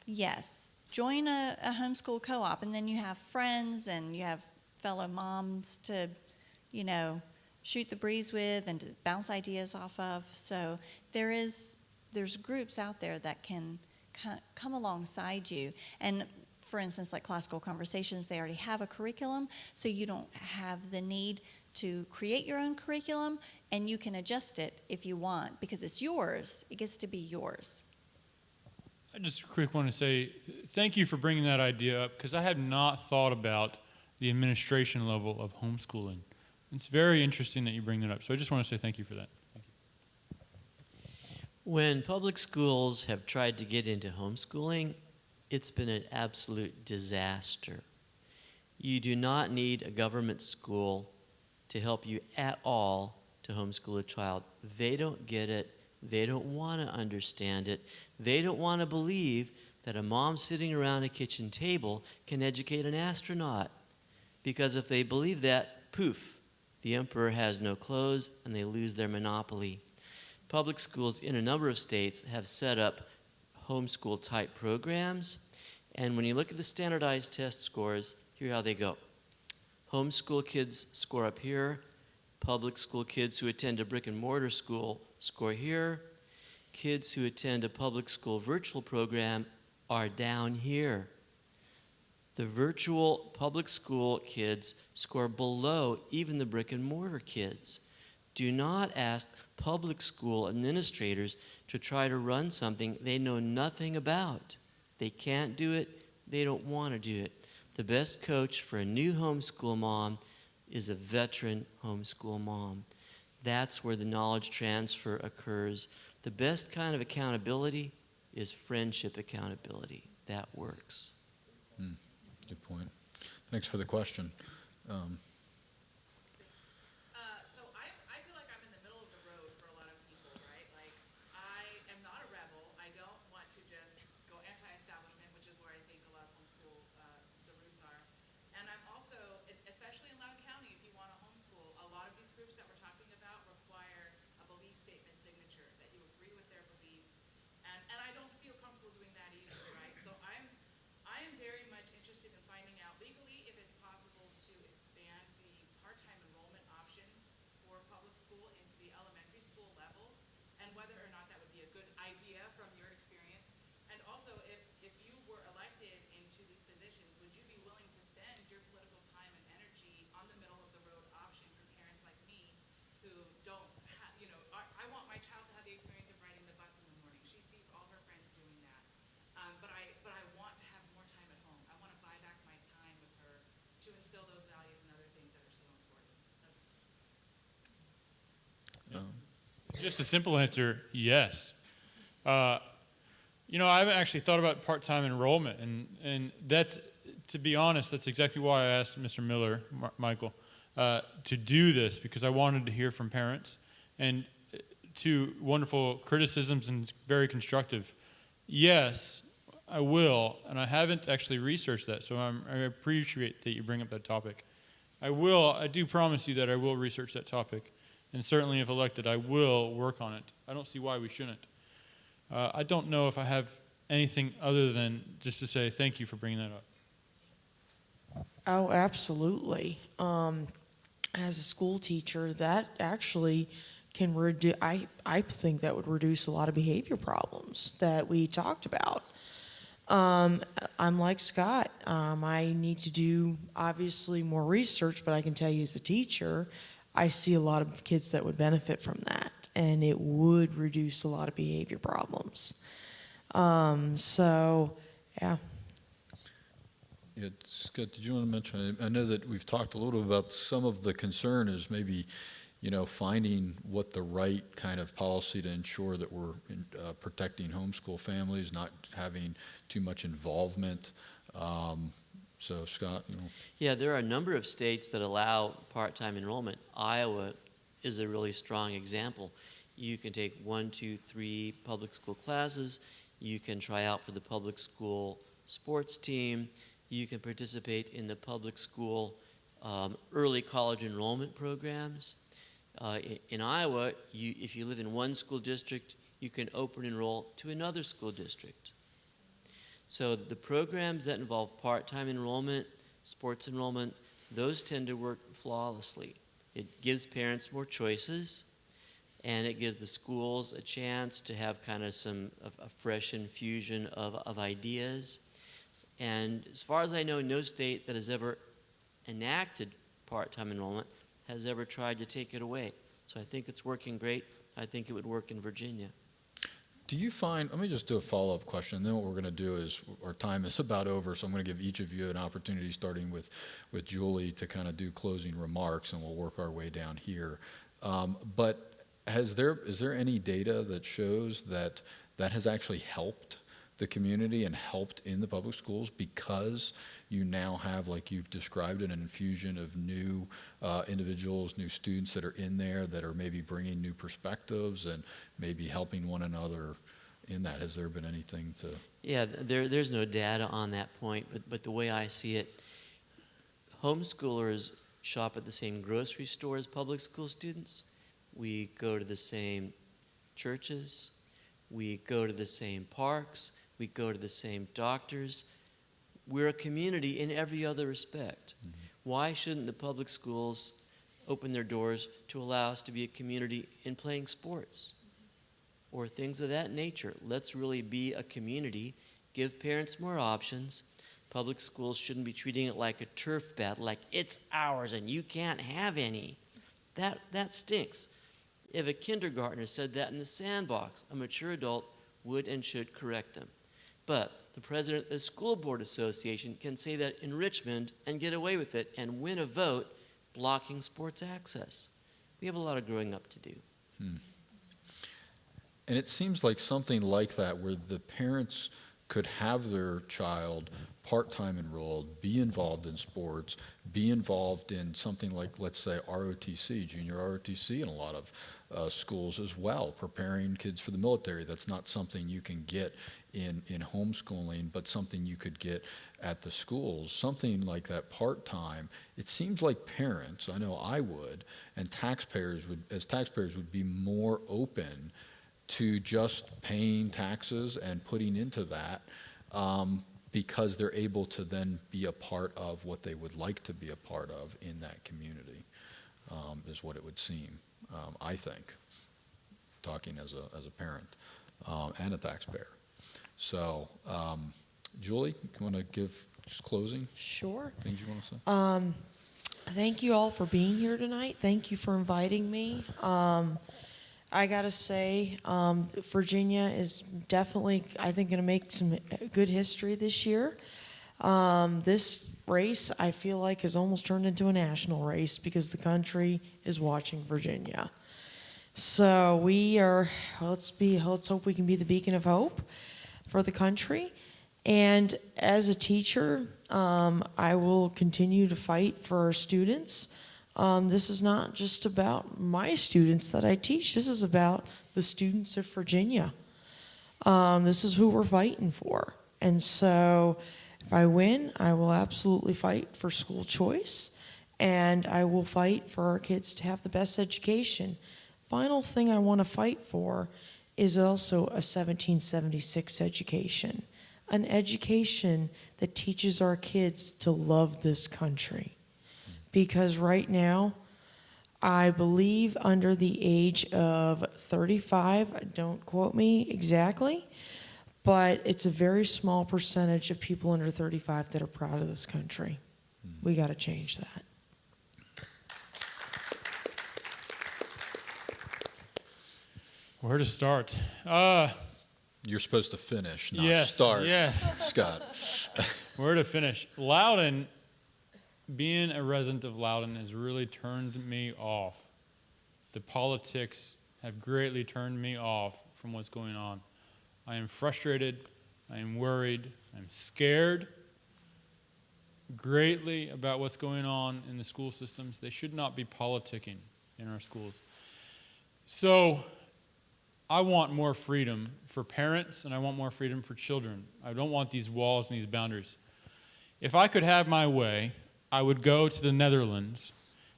yes, join a homeschool co-op, and then you have friends and you have fellow moms to, shoot the breeze with and to bounce ideas off of. So there's groups out there that can come alongside you. And for instance, like Classical Conversations, they already have a curriculum, so you don't have the need to create your own curriculum, and you can adjust it if you want, because it's yours. It gets to be yours. I just quick want to say thank you for bringing that idea up, because I had not thought about the administration level of homeschooling. It's very interesting that you bring that up, so I just want to say thank you for that. Thank you. When public schools have tried to get into homeschooling, it's been an absolute disaster. You do not need a government school to help you at all to homeschool a child. They don't get it. They don't want to understand it. They don't want to believe that a mom sitting around a kitchen table can educate an astronaut. Because if they believe that, poof, the emperor has no clothes and they lose their monopoly. Public schools in a number of states have set up homeschool type programs, and when you look at the standardized test scores, here how they go. Homeschool kids score up here. Public school kids who attend a brick and mortar school score here. Kids who attend a public school virtual program are down here. The virtual public school kids score below even the brick and mortar kids. Do not ask public school administrators to try to run something they know nothing about. They can't do it. They don't want to do it. The best coach for a new homeschool mom is a veteran homeschool mom. That's where the knowledge transfer occurs. The best kind of accountability is friendship accountability. That works. Good point. Thanks for the question. So I feel like I'm in the middle of the road for a lot of people, right? Like, I am not a rebel. I don't want to just go anti-establishment, which is where I think a lot of homeschool, the roots are. And homeschool into the elementary school levels, and whether or not that would be a good idea from your experience. And also, if you were elected into these positions, would you be willing to spend your political time and energy on the middle of the road option for parents like me who don't have, I want my child to have the experience of riding the bus in the morning. She sees all her friends doing that. But I want to have more time at home. I want to buy back my time with her to instill those values and other things that are so important. Just a simple answer, yes. I haven't actually thought about part-time enrollment, and that's, to be honest, that's exactly why I asked Mr. Miller, Michael, to do this, because I wanted to hear from parents, and two wonderful criticisms and very constructive. Yes, I will, and I haven't actually researched that, so I appreciate that you bring up that topic. I do promise you that I will research that topic, and certainly if elected, I will work on it. I don't see why we shouldn't. I don't know if I have anything other than just to say thank you for bringing that up. Oh, absolutely. As a school teacher, that actually can reduce, I think that would reduce a lot of behavior problems that we talked about. I'm like Scott. I need to do, obviously, more research, but I can tell you as a teacher, I see a lot of kids that would benefit from that, and it would reduce a lot of behavior problems. So, yeah. Yeah, Scott, did you want to mention, I know that we've talked a little bit about some of the concern is maybe, finding what the right kind of policy to ensure that we're protecting homeschool families, not having too much involvement. So, Scott, Yeah, there are a number of states that allow part-time enrollment. Iowa is a really strong example. You can take 1, 2, 3 public school classes. You can try out for the public school sports team. You can participate in the public school early college enrollment programs. In Iowa, if you live in one school district, you can open enroll to another school district. So the programs that involve part-time enrollment, sports enrollment, those tend to work flawlessly. It gives parents more choices, and it gives the schools a chance to have kind of a fresh infusion of ideas. And as far as I know, no state that has ever enacted part-time enrollment has ever tried to take it away. So I think it's working great. I think it would work in Virginia. do you find, let me just do a follow-up question, then what we're going to do is, our time is about over, so I'm going to give each of you an opportunity, starting with Julie, to kind of do closing remarks, and we'll work our way down here. But is there any data that shows that has actually helped the community and helped in the public schools, because you now have, like you've described it, an infusion of new individuals, new students that are in there that are maybe bringing new perspectives and maybe helping one another in that? Has there been anything to? Yeah, there's no data on that point, but the way I see it, homeschoolers shop at the same grocery store as public school students. We go to the same churches. We go to the same parks. We go to the same doctors. We're a community in every other respect. Mm-hmm. Why shouldn't the public schools open their doors to allow us to be a community in playing sports or things of that nature? Let's really be a community, give parents more options. Public schools shouldn't be treating it like a turf battle, like it's ours and you can't have any. That stinks. If a kindergartner said that in the sandbox, a mature adult would and should correct them. But the president of the School Board Association can say that in Richmond and get away with it and win a vote blocking sports access. We have a lot of growing up to do. And it seems like something like that, where the parents could have their child part-time enrolled, be involved in sports, be involved in something like, let's say, ROTC, junior ROTC in a lot of schools as well, preparing kids for the military. That's not something you can get in homeschooling, but something you could get at the schools. Something like that part-time, it seems like parents, I know I would, and taxpayers would be more open to just paying taxes and putting into that, because they're able to then be a part of what they would like to be a part of in that community, is what it would seem. I think, talking as a parent and a taxpayer. So, Julie, you want to give just closing Sure. things you want to say? Thank you all for being here tonight. Thank you for inviting me. I gotta say, Virginia is definitely, I think, going to make some good history this year. This race, I feel like, has almost turned into a national race because the country is watching Virginia. So we are, let's hope we can be the beacon of hope for the country. And as a teacher, I will continue to fight for our students. This is not just about my students that I teach. This is about the students of Virginia. This is who we're fighting for. And so if I win, I will absolutely fight for school choice, and I will fight for our kids to have the best education. Final thing I want to fight for is also a 1776 education, an education that teaches our kids to love this country. Because right now, I believe under the age of 35, don't quote me exactly, but it's a very small percentage of people under 35 that are proud of this country. We got to change that. Where to start? You're supposed to finish, not Yes, start. yes. Scott. Where to finish? Loudon, being a resident of Loudon has really turned me off. The politics have greatly turned me off from what's going on. I am frustrated, I am worried, I'm scared greatly about what's going on in the school systems. They should not be politicking in our schools. So I want more freedom for parents, and I want more freedom for children. I don't want these walls and these boundaries. If I could have my way, I would go to the Netherlands.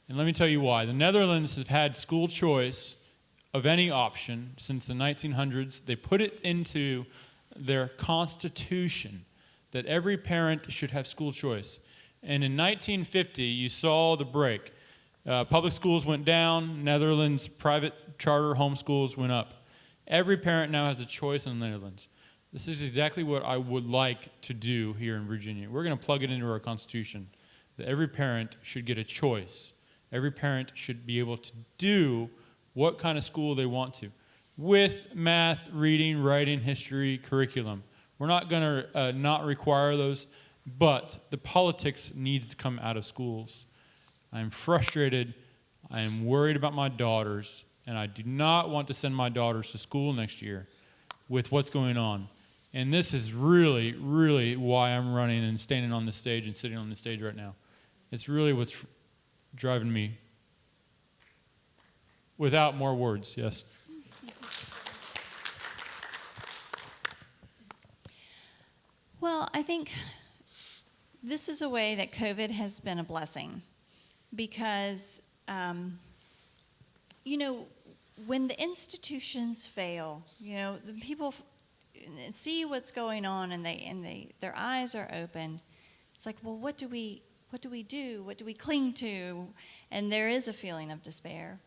And let me tell you why. The Netherlands have had school choice of any option since the 1900s. They put it into their constitution that every parent should have school choice. And in 1950, you saw the break. Public schools went down. Netherlands private charter homeschools went up. Every parent now has a choice in the Netherlands. This is exactly what I would like to do here in Virginia. We're going to plug it into our constitution that every parent should get a choice. Every parent should be able to do what kind of school they want to with math, reading, writing, history, curriculum. We're not going to not require those, but the politics needs to come out of schools. I'm frustrated. I am worried about my daughters, and I do not want to send my daughters to school next year with what's going on. And this is really, really why I'm running and standing on the stage and sitting on the stage right now. It's really what's driving me. Without more words, yes. Well, I think this is a way that COVID has been a blessing because, when the institutions fail, the people see what's going on and their eyes are open. It's like, well, what do we do? What do we cling to? And there is a feeling of despair.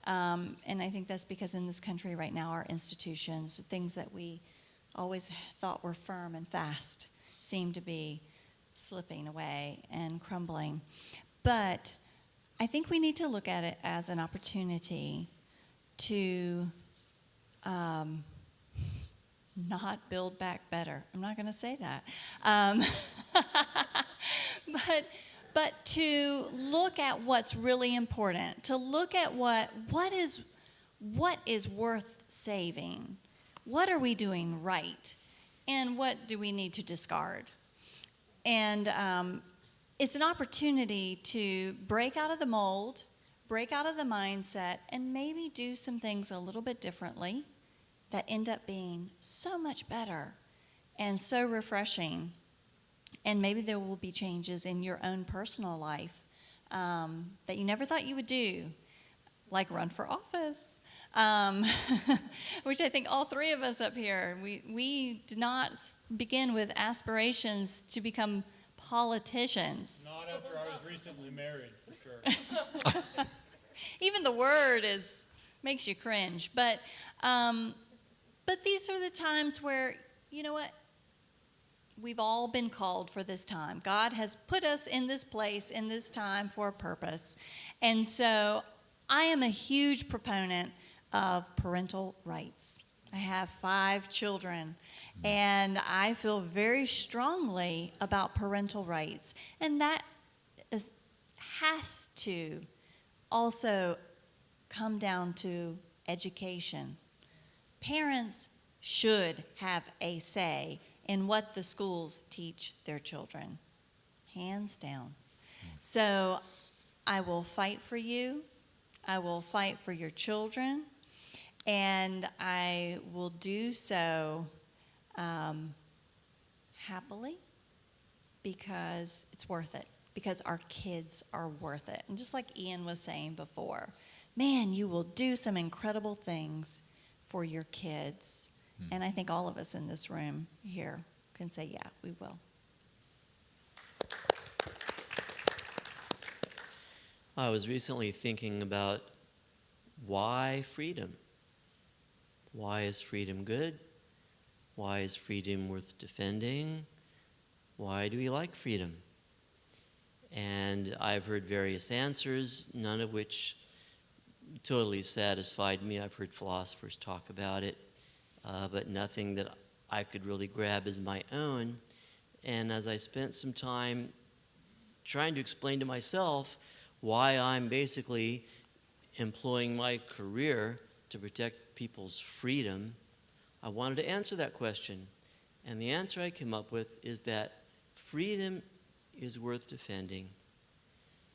And I think that's because in this country right now, our institutions, things that we always thought were firm and fast, seem to be slipping away and crumbling. But I think we need to look at it as an opportunity to not build back better. I'm not going to say that. But to look at what's really important, to look at what is worth saving, what are we doing right, and what do we need to discard. And it's an opportunity to break out of the mold, break out of the mindset, and maybe do some things a little bit differently that end up being so much better and so refreshing. And maybe there will be changes in your own personal life that you never thought you would do, like run for office, which I think all three of us up here, we did not begin with aspirations to become politicians. Not after I was recently married, for sure. Even saying the word makes you cringe. But these are the times where, you know what? We've all been called for this time. God has put us in this place, in this time for a purpose. And so I am a huge proponent of parental rights. I have 5 children, and I feel very strongly about parental rights. And that has to also come down to education. Parents should have a say in what the schools teach their children, hands down. So I will fight for you. I will fight for your children, and I will do so happily because it's worth it, because our kids are worth it. And just like Ian was saying before, man, you will do some incredible things for your kids. And I think all of us in this room here can say, yeah, we will. I was recently thinking about why freedom? Why is freedom good? Why is freedom worth defending? Why do we like freedom? And I've heard various answers, none of which totally satisfied me. I've heard philosophers talk about it, but nothing that I could really grab as my own. And as I spent some time trying to explain to myself why I'm basically employing my career to protect people's freedom, I wanted to answer that question. And the answer I came up with is that freedom is worth defending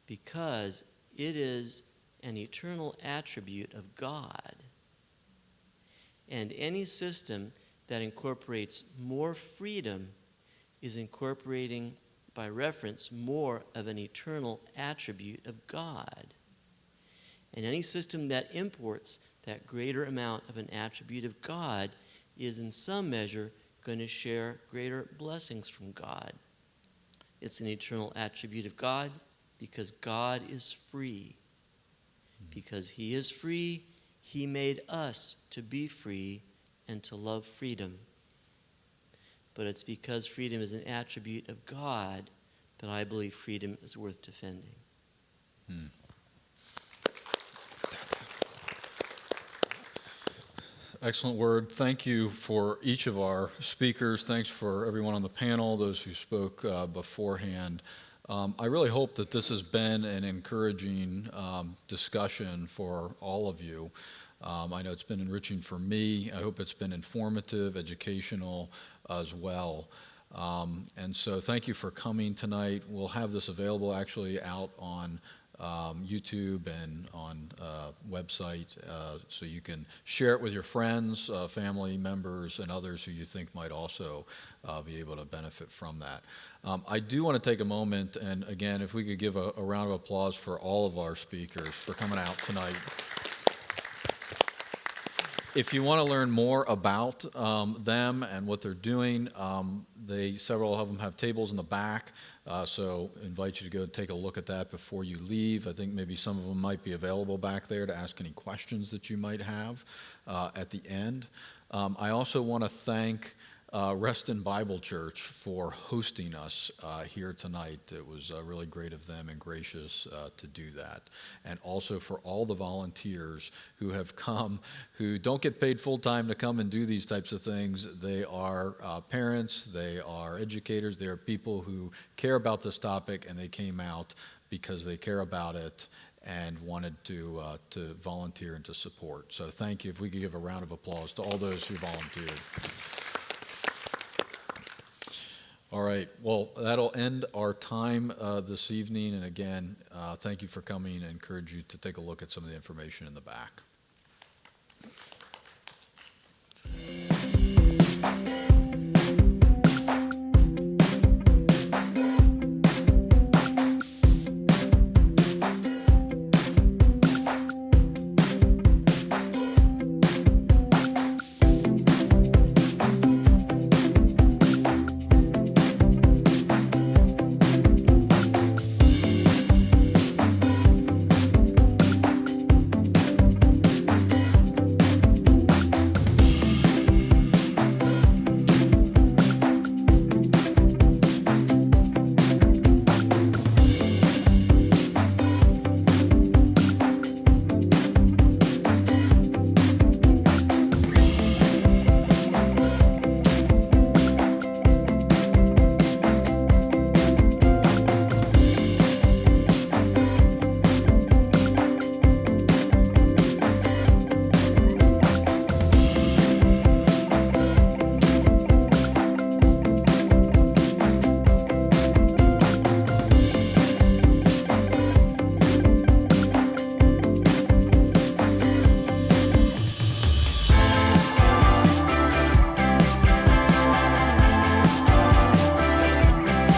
because it is an eternal attribute of God. And any system that incorporates more freedom is incorporating, by reference, more of an eternal attribute of God. And any system that imports that greater amount of an attribute of God is in some measure going to share greater blessings from God. It's an eternal attribute of God because God is free. Because He is free, He made us to be free and to love freedom. But it's because freedom is an attribute of God that I believe freedom is worth defending. Excellent word. Thank you for each of our speakers. Thanks for everyone on the panel, those who spoke beforehand. I really hope that this has been an encouraging discussion for all of you. I know it's been enriching for me. I hope it's been informative, educational as well. And so thank you for coming tonight. We'll have this available actually out on YouTube and on website, so you can share it with your friends, family members, and others who you think might also be able to benefit from that. I do want to take a moment, and again, if we could give a round of applause for all of our speakers for coming out tonight. If you want to learn more about them and what they're doing, several of them have tables in the back, so I invite you to go take a look at that before you leave. I think maybe some of them might be available back there to ask any questions that you might have at the end. I also want to thank Reston Bible Church for hosting us here tonight. It was really great of them and gracious to do that. And also for all the volunteers who have come, who don't get paid full-time to come and do these types of things. They are parents, they are educators, they are people who care about this topic, and they came out because they care about it and wanted to volunteer and to support. So thank you. If we could give a round of applause to all those who volunteered. All right, well, that'll end our time this evening. And again, thank you for coming. I encourage you to take a look at some of the information in the back.